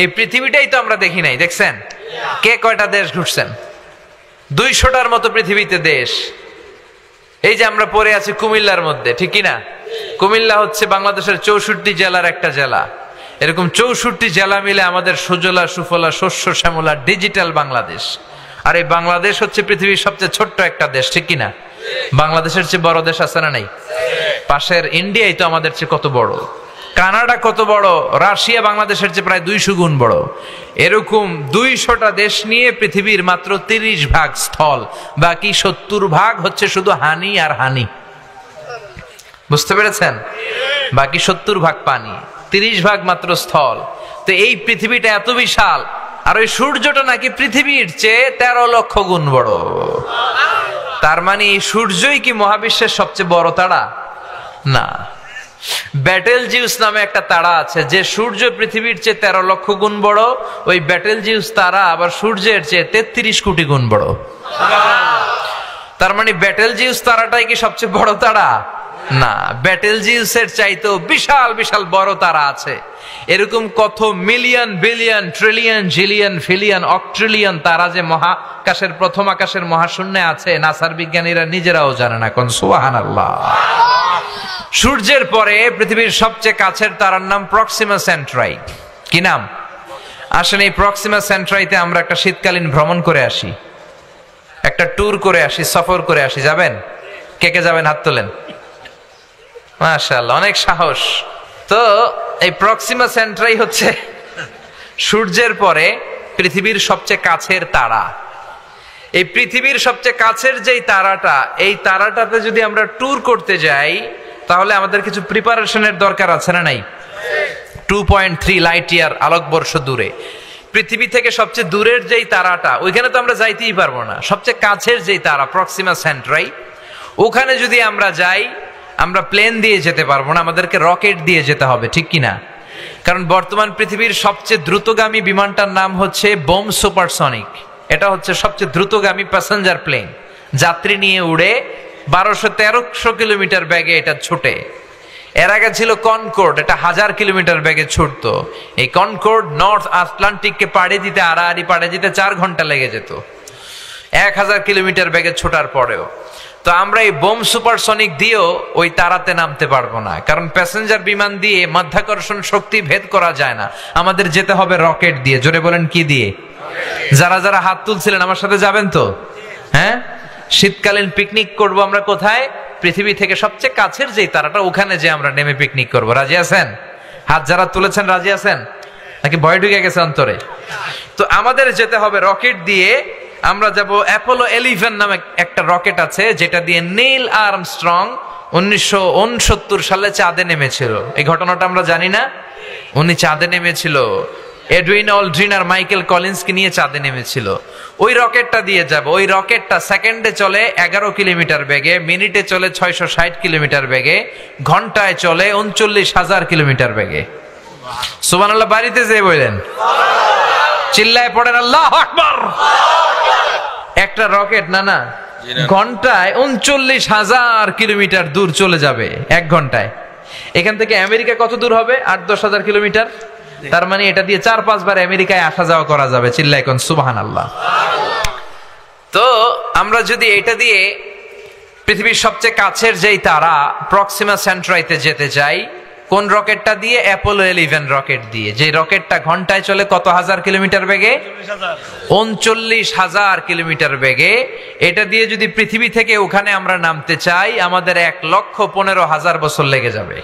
এই পৃথিবীটাই তো আমরা দেখি নাই, দেখছেন? কে কয়টা দেশ ঘুরছেন? 200টার মতো পৃথিবীতে দেশ। এই যে আমরা পড়ে আছি কুমিল্লার মধ্যে, ঠিক কিনা? কুমিল্লা হচ্ছে বাংলাদেশের 64 জেলার একটা জেলা। এরকম 64 জেলা মিলে আমাদের সুজলা সুফলা শস্য শ্যামলা ডিজিটাল বাংলাদেশ। আর এই বাংলাদেশ হচ্ছে পৃথিবীর সবচেয়ে ছোট্ট একটা দেশ, ঠিক কিনা? বাংলাদেশের চেয়ে বড় দেশ আছে না নাই? পাশের ইন্ডিয়াই তো আমাদের চেয়ে কত বড়, কানাডা কত বড়, রাশিয়া বাংলাদেশের চেয়ে প্রায় 200 গুণ বড়। এরকম 200টা দেশ নিয়ে পৃথিবীর মাত্র 30 ভাগ স্থল, বাকি 70 ভাগ হচ্ছে শুধু হানি আর হানি। বুঝতে পেরেছেন? বাকি 70 ভাগ পানি, 30 ভাগ মাত্র স্থল। তো এই পৃথিবীটা এত বিশাল, আর ওই সূর্যটা নাকি পৃথিবীর চেয়ে 13 লক্ষ গুণ বড়। তার মানে এই সূর্যই কি মহাবিশ্বের সবচেয়ে বড় তারা? না। ব্যাটেল জিউস নামে একটা তারা আছে, যে সূর্য পৃথিবীর চেয়ে 13 লক্ষ গুণ বড়। ওই ব্যাটেল জিউস তারা আবার সূর্যের চেয়ে 33 কোটি গুণ বড়। তার মানে ব্যাটেল জিউস তারাটাই কি সবচেয়ে বড় তারা? না, ব্যাটেল জিউসের চাইতেও বিশাল বিশাল বড় তারা আছে। এরকম কত মিলিয়ন বিলিয়ন ট্রিলিয়ন জিলিয়ন ফিলিয়ন অক্ট্রিলিয়ন তারা যে মহাকাশের প্রথম আকাশের মহাশূন্যে আছে, নাসার বিজ্ঞানীরা নিজেরাও জানে না। কোন সুবহানাল্লাহ। সূর্যের পরে পৃথিবীর সবচেয়ে কাছের তারার নাম প্রক্সিমা সেন্ট্রাই। কি নাম? আসেন, এই প্রক্সিমা সেন্ট্রাইতে আমরা একটা শীতকালীন ভ্রমণ করে আসি, একটা ট্যুর করে আসি, সফর করে আসি। যাবেন? কে কে যাবেন? হাত তোলেন। মাশাআল্লাহ, অনেক সাহস। তো এই প্রক্সিমা সেন্ট্রাই হচ্ছে সূর্যের পরে পৃথিবীর সবচেয়ে কাছের তারা। এই পৃথিবীর সবচেয়ে কাছের যেই তারাটা, এই তারাটাতে যদি আমরা ট্যুর করতে যাই, তাহলে আমাদের কিছু প্রিপারেশনের দরকার আছে না নাই? 2.3 লাইট ইয়ার আলোকবর্ষ দূরে পৃথিবী থেকে সবচেয়ে দূরের যেই তারাটা, ওইখানে তো আমরা যাইতেই পারবো না। সবচেয়ে কাছের যেই তারা প্রক্সিমা সেন্ট্রাই, ওখানে যদি আমরা যাই, আমরা প্লেন দিয়ে যেতে পারবো না, আমাদেরকে রকেট দিয়ে যেতে হবে, ঠিক কিনা? কারণ বর্তমান পৃথিবীর সবচেয়ে দ্রুতগামী বিমানটার নাম হচ্ছে বোম সুপারসনিক। এটা হচ্ছে সবচেয়ে দ্রুতগামী প্যাসেঞ্জার প্লেন, যাত্রী নিয়ে উড়ে 1200-1300 কিলোমিটার বেগে এটা ছুটে। এর আগে ছিল কনকর্ড, এটা 1000 কিলোমিটার বেগে ছুটতো। এই কনকর্ড নর্থ আটলান্টিককে পাড়ি দিতে, আড়াআড়ি পাড়ি দিতে 4 ঘন্টা লেগে যেত 1000 কিলোমিটার বেগে ছোটার পরেও। তো আমরা এই বোম সুপারসনিক দিয়েও ওই তারাতে নামতে পারবো না, কারণ প্যাসেঞ্জার বিমান দিয়ে মাধ্যাকর্ষণ শক্তি ভেদ করা যায় না। আমাদের যেতে হবে রকেট দিয়ে। জোরে বলেন, কি দিয়ে? যারা যারা হাত তুলছিলেন আমার সাথে যাবেন তো? হ্যাঁ, শীতকালীন পিকনিক করব আমরা কোথায়? পৃথিবী থেকে সবচেয়ে কাছের যেই তারাটা, ওখানে যে আমরা নেমে পিকনিক করব। রাজি আছেন? হাত যারা তুলেছেন রাজি আছেন নাকি ভয় ঢুকে গেছে অন্তরে? তো আমাদের যেতে হবে রকেট দিয়ে। আমরা যাব অ্যাপোলো 11 নামে একটা রকেট আছে, যেটা দিয়ে নীল আর্মস্ট্রং 1969 সালে চাঁদে নেমেছিল। এই ঘটনাটা আমরা জানি না? উনি চাঁদে নেমেছিল, এডউইন অলড্রিন আর মাইকেল কলিন্সকে নিয়ে চাঁদে নেমেছিল। ওই রকেটটা দিয়ে যাব। ওই রকেটটা সেকেন্ডে চলে 11 কিলোমিটার বেগে, মিনিটে চলে 660 কিলোমিটার বেগে, ঘন্টায় চলে 39,000 কিলোমিটার বেগে। সুবহানাল্লাহ বাড়িতে যেয়ে বলেন, চিল্লায় পড়েন আল্লাহু আকবার। একটা রকেট না ঘন্টায় 39,000 কিলোমিটার দূর চলে যাবে, 1 ঘন্টায়। এখান থেকে আমেরিকা কত দূর হবে? 8-10 হাজার কিলোমিটার। তার মানে এটা দিয়ে 4-5 বার আমেরিকায় আসা যাওয়া করা যাবে। চিল্লায় কোন সুবহানাল্লাহ। তো আমরা যদি এটা দিয়ে পৃথিবীর সবচেয়ে কাছের যেই তারা প্রক্সিমা সেন্ট্রাইতে যেতে চাই, কোন রকেটটা দিয়ে? অ্যাপোলো 11 রকেট দিয়ে। যে রকেটটা ঘন্টায় চলে কত হাজার কিলোমিটার বেগে? 39,000 কিলোমিটার বেগে। এটা দিয়ে যদি পৃথিবী থেকে ওখানে আমরা নামতে চাই, আমাদের 1,15,000 বছর লেগে যাবে।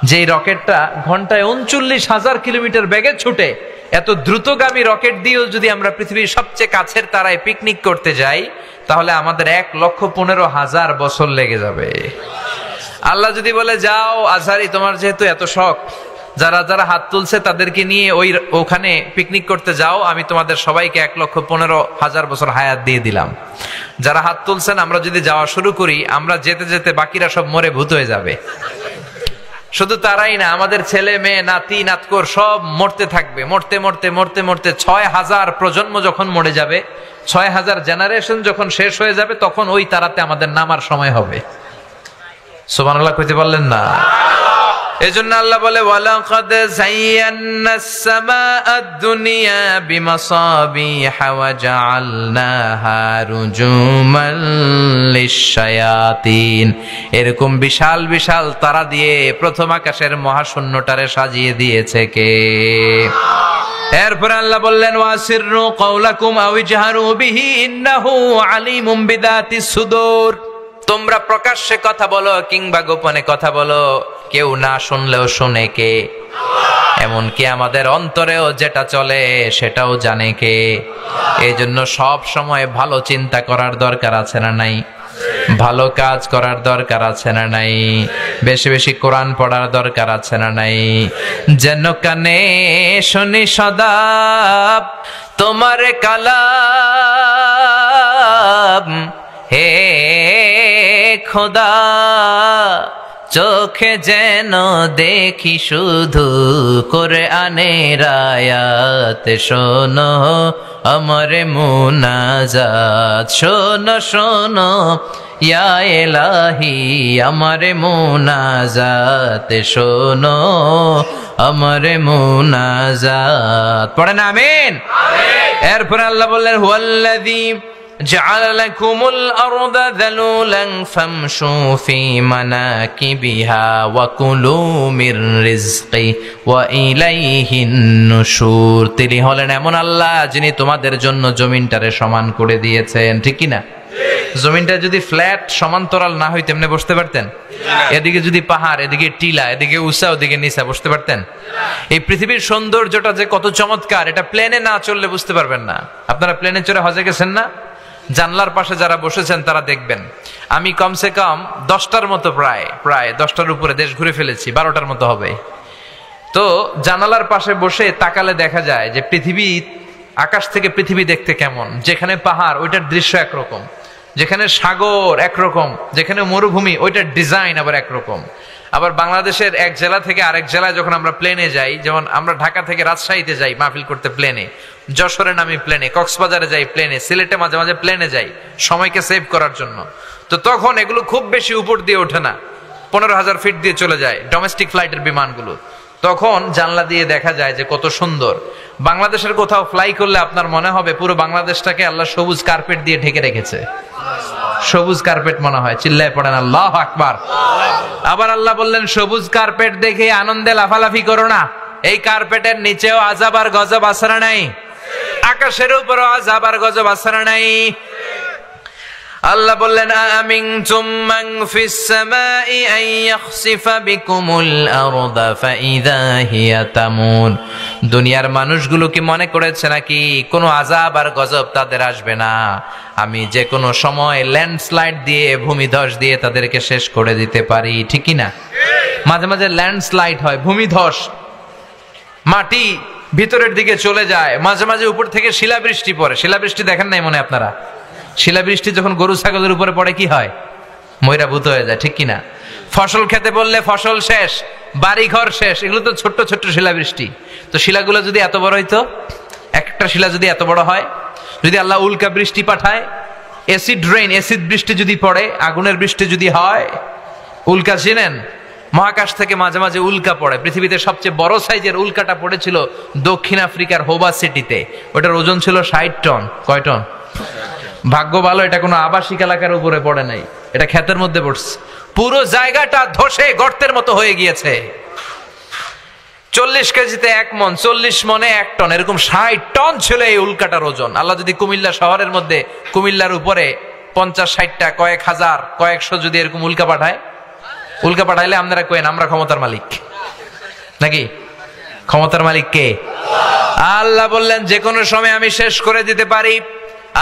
যে রকেটটা ঘন্টায় 39,000 কিলোমিটার বেগে ছুটে, এত দ্রুতগামী রকেট দিয়েও যদি আমরা পৃথিবীর সবচেয়ে কাছের তারায় পিকনিক করতে যাই, তাহলে আমাদের 1,15,000 বছর লেগে যাবে। আল্লাহ যদি বলে, যাও আজহারি, তোমার যেহেতু এত শখ, যারা যারা হাত তুলছে তাদেরকে নিয়ে ওখানে পিকনিক করতে যাও, আমি তোমাদের সবাইকে 1,15,000 বছর হায়াত দিয়ে দিলাম। যারা হাত তুলছেন, আমরা যদি যাওয়া শুরু করি, আমরা যেতে যেতে বাকিরা সব মরে ভূত হয়ে যাবে। শুধু তারাই না, আমাদের ছেলে মেয়ে নাতি নাতকর সব মরতে থাকবে। মরতে মরতে মরতে মরতে 6,000 প্রজন্ম যখন মরে যাবে, 6,000 জেনারেশন যখন শেষ হয়ে যাবে, তখন ওই তারাতে আমাদের নামার সময় হবে। সুবহানাল্লাহ কইতে পারলেন না? এজন্য আল্লাহ বলে, ওয়ালাকাদ যায়্যানাস সামাআদ দুনিয়া বিমাসাবিহা ওয়া জাআলনাহা রুজুমান লিশ-শায়াতিন। এরকম বিশাল বিশাল তারা দিয়ে প্রথম আকাশের মহাশূন্যটারে সাজিয়ে দিয়েছে কে? এরপর আল্লাহ বললেন, ওয়াসিররু কাওলাকুম আও ইজহারু বিহি ইন্নাহু আলিমুম বিদাতিস সুদূর। তোমরা প্রকাশ্যে কথা বলো কিংবা গোপনে কথা বলো, কেউ না শুনলেও শুনে কে? এমনকি আমাদের অন্তরেও যেটা চলে সেটাও জানে কে? এই জন্য সব সময় ভালো চিন্তা করার দরকার আছে না নাই? ভালো কাজ করার দরকার আছে না নাই? বেশি বেশি কোরআন পড়ার দরকার আছে না নাই? যেন কানে শুনি সদা তোমার কালাম, হে খোদা, চোখে যেন দেখি শুধু কোরআনের আয়াত। শোনো আমার মুনাজাত, শোনো শোনো ইয়া ইলাহি আমার মুনাজাত, শোনো আমার মুনাজাত। পড়েন আমিন। এরপর আল্লাহ বললেন, হুয়াল্লাযী جعل لكم الأرض ذلولا فامشوا في مناكبها وكلوا من رزقه وإليه النشور। তিনি হলেন এমন আল্লাহ যিনি তোমাদের জন্য জমিনটারে সমান করে দিয়েছেন। ঠিক কি না? জমিনটা যদি ফ্ল্যাট সমান্তরাল না হইতো এমনি বসতে পারতেন? এদিকে যদি পাহাড়, এদিকে টিলা, এদিকে উঁচা, ওদিকে নিচা, বসতে পারতেন? এই পৃথিবীর সৌন্দর্যটা যে কত চমৎকার, এটা প্লেনে না চললে বুঝতে পারবেন না। আপনারা প্লেনে চড়ে হজে গেছেন না? জানলার পাশে যারা বসেছেন তারা দেখবেন, আমি কমসে কম 10টার মতো প্রায় 10টার উপরে দেশ ঘুরে ফেলেছি, 12টার মতো হবে। তো জানালার পাশে বসে তাকালে দেখা যায় যে পৃথিবী, আকাশ থেকে পৃথিবী দেখতে কেমন, যেখানে পাহাড় ওইটার দৃশ্য একরকম, যেখানে সাগর একরকম, যেখানে মরুভূমি ওইটার ডিজাইন আবার একরকম। আবার বাংলাদেশের এক জেলা থেকে আরেক জেলায় যখন আমরা প্লেনে যাই, যেমন আমরা ঢাকা থেকে রাজশাহীতে যাই মাহফিল করতে প্লেনে, যশোরে নামি প্লেনে, কক্সবাজারে যাই প্লেনে, সিলেটে মাঝে মাঝে প্লেনে যাই সময়কে সেভ করার জন্য। তো তখন এগুলো খুব বেশি উপর দিয়ে ওঠে না, 15,000 ফিট দিয়ে চলে যায় ডোমেস্টিক ফ্লাইটের বিমানগুলো। তখন জানলা দিয়ে দেখা যায় যে কত সুন্দর। বাংলাদেশের কোথাও ফ্লাই করলে আপনার মনে হবে পুরো বাংলাদেশটাকে আল্লাহ সবুজ কার্পেট দিয়ে ঢেকে রেখেছে, সবুজ কার্পেট মনে হয়। চিল্লায় পড়েন আল্লাহু আকবার। আবার আল্লাহ বললেন সবুজ কার্পেট দেখে আনন্দে লাফালাফি করো না, এই কার্পেটের নিচেও আযাব আর গজব আছে না নাই? আকাশের উপরও আযাব আর গজব আছে না নাই? আল্লাহ বললেন আমিনতুম মান ফিস সামাই আন ইয়াখসিফা বিকুমুল আরদা ফাইযা হিয়া তামুন। দুনিয়ার মানুষগুলো কি মনে করেছে নাকি কোনো আযাব আর গজব তাদের আসবে না? আমি যে কোনো সময় ল্যান্ডস্লাইড দিয়ে, ভূমিধস দিয়ে তাদেরকে শেষ করে দিতে পারি, ঠিক কি না? মাঝে মাঝে ল্যান্ডস্লাইড হয়, ভূমিধস, মাটি ভিতরের দিকে চলে যায়, মাঝে মাঝে উপর থেকে শিলাবৃষ্টি পড়ে। শিলাবৃষ্টি দেখেন নাই মনে আপনারা? শিলাবৃষ্টি যখন গরু ছাগলের উপরে পড়ে কি হয়? ময়রা ভূত হয়ে যায়, ঠিক কিনা? ফসল খেতে বললে ফসল শেষ, বাড়ি ঘর শেষ। এগুলো তো ছোট্ট ছোট্ট শিলাবৃষ্টি। তো শিলাগুলো যদি এত বড় হইতো, একটা শিলা যদি এত বড় হয়, যদি আল্লাহ উল্কা বৃষ্টি পাঠায়, অ্যাসিড রেইন, অ্যাসিড বৃষ্টি যদি পড়ে, আগুনের বৃষ্টি যদি হয়, উল্কা চিনেন? মহাকাশ থেকে মাঝে মাঝে উল্কা পড়ে। পৃথিবীতে সবচেয়ে বড় সাইজের উল্কাটা পড়েছিল দক্ষিণ আফ্রিকার হোবা সিটিতে। ওটার ওজন ছিল 60 টন। কয় টন? ভাগ্য ভালো এটা কোনো আবাসিক এলাকার উপরে পড়ে নাই, এটা ক্ষেতের মধ্যে পড়ছে। পুরো জায়গাটা ধসে গর্তের মতো হয়ে গিয়েছে। 40 কেজিতে 1 মন, 40 মনে 1 টন, এরকম 60 টন ছিল এই উল্কাটার ওজন। আল্লাহ যদি কুমিল্লা শহরের মধ্যে, কুমিল্লার উপরে 50-60টা, কয়েক হাজার, কয়েকশো যদি এরকম উল্কা পাঠায়, উল্কা পাঠাইলে আপনারা কয়েন আমরা ক্ষমতার মালিক নাকি? ক্ষমতার মালিক কে? আল্লাহ বললেন যে কোনো সময় আমি শেষ করে দিতে পারি।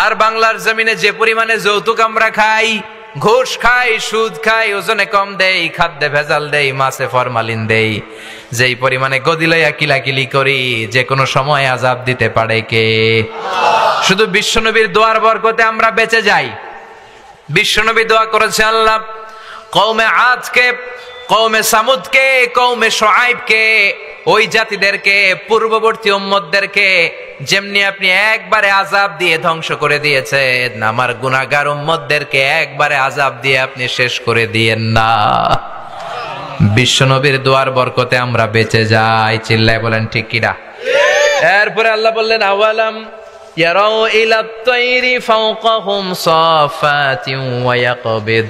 আর বাংলার জমিনে যে পরিমাণে যৌতুক আমরা খাই, ঘুষ খাই, সুদ খাই, ওজনে কম দেই, খাদ্যে ভেজাল দেই, মাছে ফরমালিন দেই, যেই পরিমাণে গদিলইয়া কিলাকিলি করি, যে কোনো সময় আযাব দিতে পারে কে? শুধু বিশ্বনবীর দোয়ার বরকতে আমরা বেঁচে যাই। বিশ্বনবী দোয়া করেছে আল্লাহ কওমে আদকে, কওমে সামুদকে, কওমে শুআইবকে, ওই জাতিদেরকে, পূর্ববর্তী উম্মতদেরকে যেমনি আপনি একবারে আযাব দিয়ে ধ্বংস করে দিয়েছেন, আমার গুনাহগার উম্মতদেরকে একবারে আযাব দিয়ে আপনি শেষ করে দিয়েন না। বিশ্বনবীর দোয়ার বরকতে আমরা বেঁচে যাই। চিল্লায় বলেন ঠিক কিনা? এরপরে আল্লাহ বললেন আওয়ালাম ইয়ারাউ ইলাত তাইরি ফাওকাহুম সাফাতিন ওয়া ইয়াকবিদ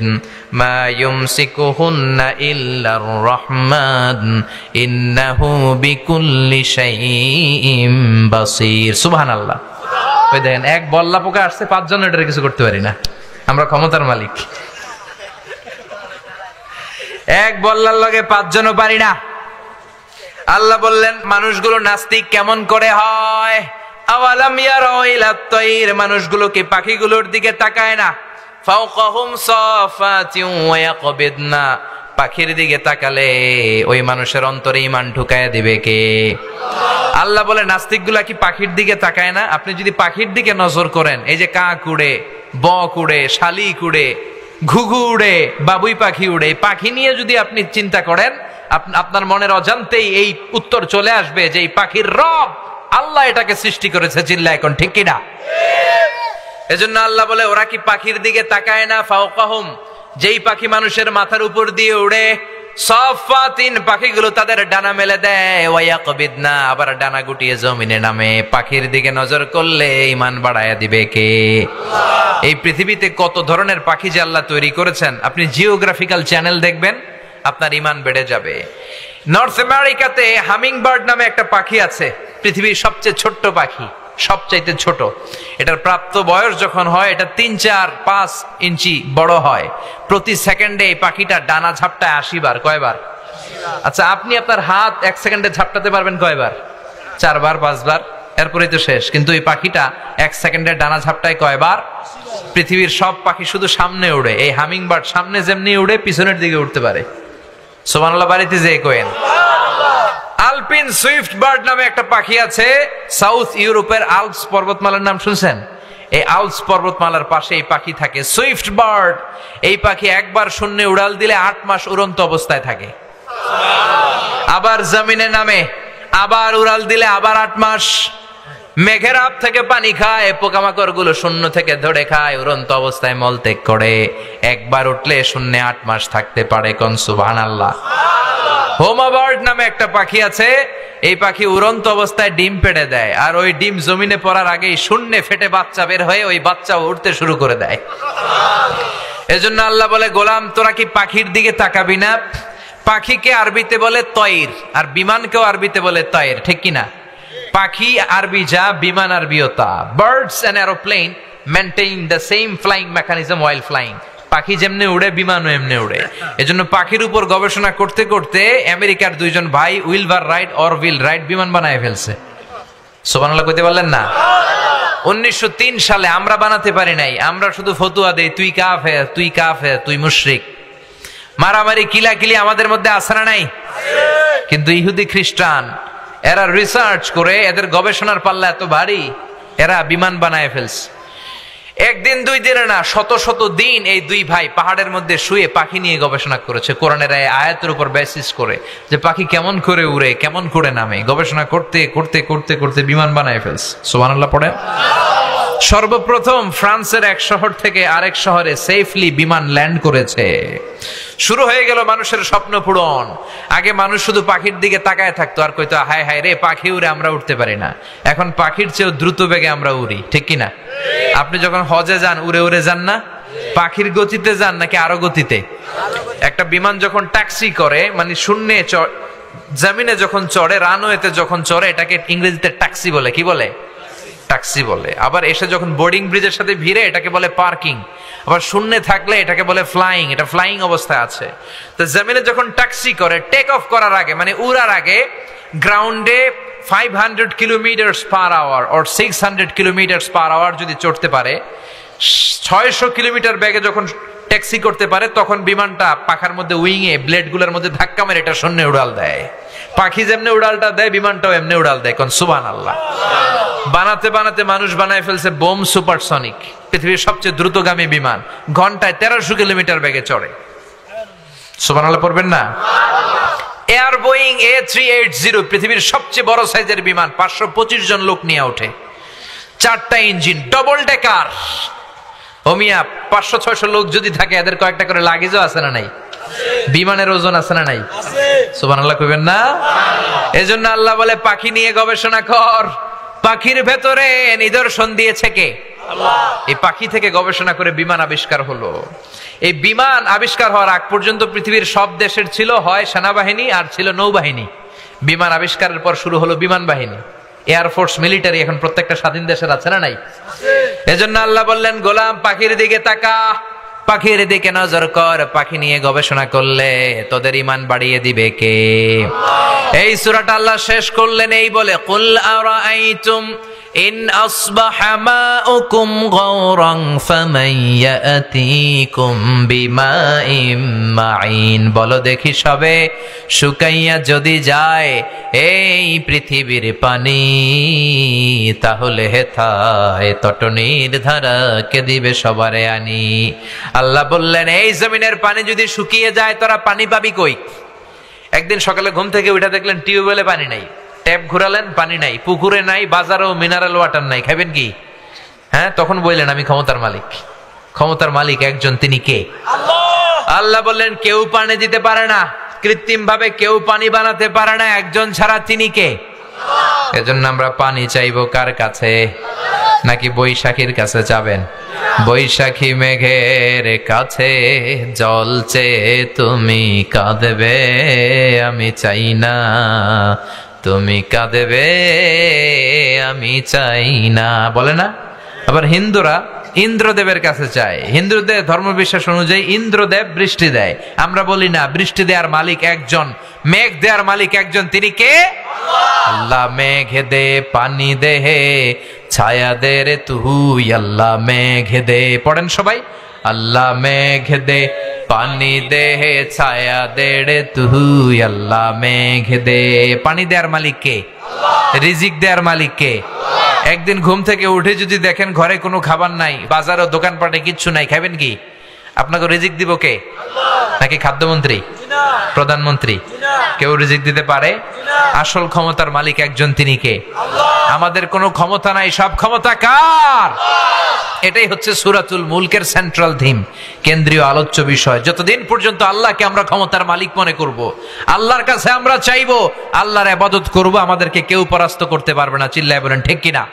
মা ইউমসিকুহুন্না ইল্লার রহমান ইন্নাহু বিকুল্লি শাইইন বাসীর। সুবহানাল্লাহ। ওই দেখেন এক বল্লা পোকা আসছে, 5 জন এটার কিছু করতে পারি না, আমরা ক্ষমতার মালিক। এক বল্লার লগে 5 জনও পারি না। আল্লাহ বললেন মানুষগুলো নাস্তিক কেমন করে হয়? আওয়ালাম ইয়ারাউ ইলাত তাইর, মানুষগুলো কি পাখিগুলোর দিকে তাকায় না? ফাওকাহুম সাফাতিন ওয়া ইয়াকবিদনা, পাখির দিকে তাকালে ওই মানুষের অন্তরে ঈমান ঢুকায়া দিবে কে? আল্লাহ বলে নাস্তিকগুলা কি পাখির দিকে তাকায় না? আপনি যদি পাখির দিকে নজর করেন, এই যে কাক উড়ে, বক উড়ে, শালিক উড়ে, ঘুঘু উড়ে, বাবুই পাখি উড়ে, পাখি নিয়ে যদি আপনি চিন্তা করেন, আপনার মনের অজান্তেই এই উত্তর চলে আসবে যে এই পাখির রব আল্লাহ এটাকে সৃষ্টি করেছে। চিল্লা এখন ঠিক কিনা? এজন্য আল্লাহ বলে ওরা কি পাখির দিকে তাকায় না? ফাওকাহুম, যেই পাখি মানুষের মাথার উপর দিয়ে উড়ে, সাফাতিন, পাখিগুলো তাদের ডানা মেলে দেয়, ওয়া ইয়াকবিদনা, আবার ডানা গুটিয়ে জমিনে নামে। পাখির দিকে নজর করলে ঈমান বাড়ায়া দিবে কে? এই পৃথিবীতে কত ধরনের পাখি যে আল্লাহ তৈরি করেছেন, আপনি জিওগ্রাফিক্যাল চ্যানেল দেখবেন, আপনার ঈমান বেড়ে যাবে। নর্থ আমেরিকাতে হামিং বার্ড নামে একটা পাখি আছে, পৃথিবীর সবচেয়ে ছোট্ট পাখি, সবচাইতে ছোট। এটার প্রাপ্ত বয়স যখন হয় এটা 3, 4, 5 ইঞ্চি বড় হয়। প্রতি সেকেন্ডে এই পাখিটা ডানা ঝাপটায় 80 বার। কয়বার? আচ্ছা আপনি আপনার হাত 1 সেকেন্ডে ঝাপটাতে পারবেন কয়বার? 4 বার, 5 বার, এরপরেই তো শেষ। কিন্তু এই পাখিটা 1 সেকেন্ডে ডানা ঝাপটায় কয়বার? পৃথিবীর সব পাখি শুধু সামনে উড়ে, এই হামিং বার্ড সামনে যেমনি উড়ে পিছনের দিকে উঠতে পারে। সুবহানাল্লাহ। বাড়িতে যে কোয়েন আলপিন সুইফট বার্ড নামে একটা পাখি আছে সাউথ ইউরোপের আল্পস পর্বতমালার নাম শুনছেন? এই আল্পস পর্বতমালার পাশে এই পাখি থাকে, সুইফট বার্ড। এই পাখি একবার শূন্যে উড়াল দিলে 8 মাস উড়ন্ত অবস্থায় থাকে, আবার জমিনে নামে, আবার উড়াল দিলে আবার 8 মাস। মেঘের আপ থেকে পানি খায়, পোকামাকড় গুলো শূন্য থেকে ধরে খায়, উড়ন্ত অবস্থায় মলত্যাগ করে। একবার উঠলে শূন্যে 8 মাস থাকতে পারে। কোন সুবহানাল্লাহ। হোমা বার্ড নামে একটা পাখি আছে, এই পাখি উড়ন্ত অবস্থায় ডিম পেড়ে দেয়, আর ওই ডিম জমিনে পড়ার আগেই শূন্যে ফেটে বাচ্চা বের হয়ে ওই বাচ্চা উড়তে শুরু করে দেয়। এজন্য আল্লাহ বলে, গোলাম তোরা কি পাখির দিকে তাকাবি না? পাখিকে আরবিতে বলে তয়র, আর বিমানকেও আরবিতে বলে তয়র, ঠিক কিনা? পাখি আরবি যা, বিমান আরবিও তা। Birds and aeroplane maintain the same flying mechanism while flying. পাখি যেমনি উড়ে, বিমানও এমনি উড়ে। এজন্য পাখির উপর গবেষণা করতে করতে আমেরিকার 2 জন ভাই উইলভার রাইট অরভিল রাইট বিমান বানায় ফেলছে। সুবহানাল্লাহ কইতে পারলেন না? 1903 সালে আমরা বানাতে পারি নাই, আমরা শুধু ফতুয়া দেই, তুই কাফের, তুই কাফের, তুই মুশরিক। মারামারি কিলাকিলি আমাদের মধ্যে আছে না নাই? কিন্তু ইহুদি খ্রিস্টান এরা রিসার্চ করে, এদের গবেষণার পাল্লা এত ভারী, এরা বিমান বানায় ফেলছে। একদিন 2 দিনে না, শত শত দিন এই 2 ভাই পাহাড়ের মধ্যে শুয়ে পাখি নিয়ে গবেষণা করেছে, কোরআনের আয়াতের উপর বেসিস করে, যে পাখি কেমন করে উড়ে, কেমন করে নামে। গবেষণা করতে করতে করতে করতে বিমান বানায় ফেলছে। সুবহানাল্লাহ পড়ে। সর্বপ্রথম ফ্রান্সের এক শহর থেকে আরেক শহরে সেফলি বিমান ল্যান্ড করেছে। শুরু হয়ে গেল মানুষের স্বপ্ন পূরণ। আগে মানুষ শুধু পাখির দিকে তাকায় থাকতো আর কইতো, হায় হায় রে, পাখি উড়ে, আমরা উঠতে পারি না। এখন পাখির চেয়েও দ্রুত বেগে আমরা উড়ি, ঠিক কিনা? আপনি যখন হজে যান, উড়ে উড়ে যান না? পাখির গতিতে যান নাকি আরো গতিতে? একটা বিমান যখন ট্যাক্সি করে, মানে শূন্যে জমিনে যখন চড়ে, রানওয়েতে যখন চড়ে, এটাকে ইংরেজিতে ট্যাক্সি বলে। কি বলে? ট্যাক্সি বলে। আবার এসে যখন বোর্ডিং ব্রিজের সাথে ভিড়ে, এটাকে বলে পার্কিং। আবার শূন্যে থাকলে এটাকে বলে ফ্লাইং, এটা ফ্লাইং অবস্থায় আছে। তো জমিনে যখন ট্যাক্সি করে, টেক অফ করার আগে, মানে উড়ার আগে, গ্রাউন্ডে 500 kilometre per hour or 600 kilometre per hour যদি চড়তে পারে, 600 কিলোমিটার বেগে যখন ট্যাক্সি করতে পারে, তখন বিমানটা পাখার মধ্যে উইংয়ে ব্লেডগুলোর মধ্যে ধাক্কা মেরে এটা শূন্যে উড়াল দেয়। পাখি যেমনি উড়ালটা দেয়, বিমানটাও এমনি উড়াল দেয়। কোন সুবহানাল্লাহ। বানাতে বানাতে মানুষ বানায় ফেলছে বোম সুপারসনিক, পৃথিবীর সবচেয়ে দ্রুতগামী বিমান, ঘন্টায় 1300 কিলোমিটার বেগে চড়ে। সুবহানাল্লাহ পড়বেন না? এয়ার বোয়িং A380 পৃথিবীর সবচেয়ে বড় সাইজের বিমান, 525 জন লোক নিয়ে ওঠে, 4টা ইঞ্জিন, ডবল ডেকার। ও মিয়া, 500-600 লোক যদি থাকে, এদের কয়েকটা করে লাগেজও আছে না নাই? বিমানের ওজন আছে না নাই? সুবহানাল্লাহ কইবেন না? এজন্য আল্লাহ বলে, পাখি নিয়ে গবেষণা কর। পাখির ভেতরে নিদর্শন দিয়েছে কে? আল্লাহ। এই পাখি থেকে গবেষণা করে বিমান আবিষ্কার হলো। এই বিমান আবিষ্কার হওয়ার আগ পর্যন্ত পৃথিবীর সব দেশের ছিল হয় সেনাবাহিনী আর ছিল নৌবাহিনী। বিমান আবিষ্কারের পর শুরু হলো বিমান বাহিনী, এয়ারফোর্স, মিলিটারি। এখন প্রত্যেকটা স্বাধীন দেশের আছে না নাই? এজন্য আল্লাহ বললেন, গোলাম পাখির দিকে তাকা, পাখির দিকে নজর কর। পাখি নিয়ে গবেষণা করলে তোদের ঈমান বাড়িয়ে দিবে কে? এই সূরাটা আল্লাহ শেষ করলেন এই বলে, কুল আরাআইতুম ইন আসবাহা মাউকুম গাওরান ফামান ইয়াতিকুম বিমাইম মাইন। বলো দেখি সবে, শুকাইয়া যদি যায় এই পৃথিবীর পানি, তাহলে হেথায় তটনির ধারা কে দিবে সবারে আনি। আল্লাহ বললেন, এই জমিনের পানি যদি শুকিয়ে যায়, তোরা পানি পাবি কই? একদিন সকালে ঘুম থেকে উঠে দেখলেন টিউবওয়েলে পানি নাই, ট্যাপ ঘুরালেন, পানি নাই, পুকুরে নাই, বাজারেও মিনারেল ওয়াটার নাই, খাবেন কি? হ্যাঁ, তখন বললেন, আমি ক্ষমতার মালিক। ক্ষমতার মালিক একজন, তিনি কে? আল্লাহ। আল্লাহ বললেন, কেউ পানি দিতে পারে না, কৃত্রিম ভাবে কেউ পানি বানাতে পারে না, একজন ছাড়া, তিনি কে? এজন্য আমরা পানি চাইবো কার কাছে? নাকি বৈশাখীর কাছে যাবেন? বৈশাখী মেঘের কাছে জল চেয়ে তুমি কাঁদবে, আমি চাই না তুমি কাঁদবে, আমি চাই না, বলে না? আবার হিন্দুরা ইন্দ্রদেবের কাছে চায়। হিন্দুদের ধর্মবিশ্বাস অনুযায়ী ইন্দ্রদেব বৃষ্টি দেয়। আমরা বলি না, বৃষ্টি দেওয়ার মালিক একজন, মেঘ দেওয়ার মালিক একজন, তিনি কে? আল্লাহ। মেঘ দে পানি দে ছায়া দে রে তুই, আল্লাহ মেঘ দে। পড়েন সবাই, আল্লাহ মেঘ দে পানি দে ছায়া দেড়ে তুই আল্লাহ মেঘ দে। পানি দেয়ার মালিক কে? রিজিক দেয়ার মালিক কে? একদিন ঘুম থেকে উঠে যদি দেখেন ঘরে কোনো খাবার নাই, বাজারও দোকানপাটে কিচ্ছু নাই, খাবেন কি? আপনাকে রিজিক দিব কে? নাকি খাদ্যমন্ত্রী, প্রধানমন্ত্রী? কেউ রিজিক দিতে পারে? আসল ক্ষমতার মালিক একজন, তিনি কে? আমাদের কোনো ক্ষমতা নাই, সব ক্ষমতা কার? এটাই হচ্ছে সূরাতুল মুলকের সেন্ট্রাল থিম, কেন্দ্রীয় আলোচ্য বিষয়। যতদিন পর্যন্ত আল্লাহকে আমরা ক্ষমতার মালিক মনে করব, আল্লাহর কাছে আমরা চাইবো, আল্লাহর ইবাদত করব, আমাদেরকে কেউ পরাস্ত করতে পারবে না। চিল্লায় বলেন ঠিক কিনা?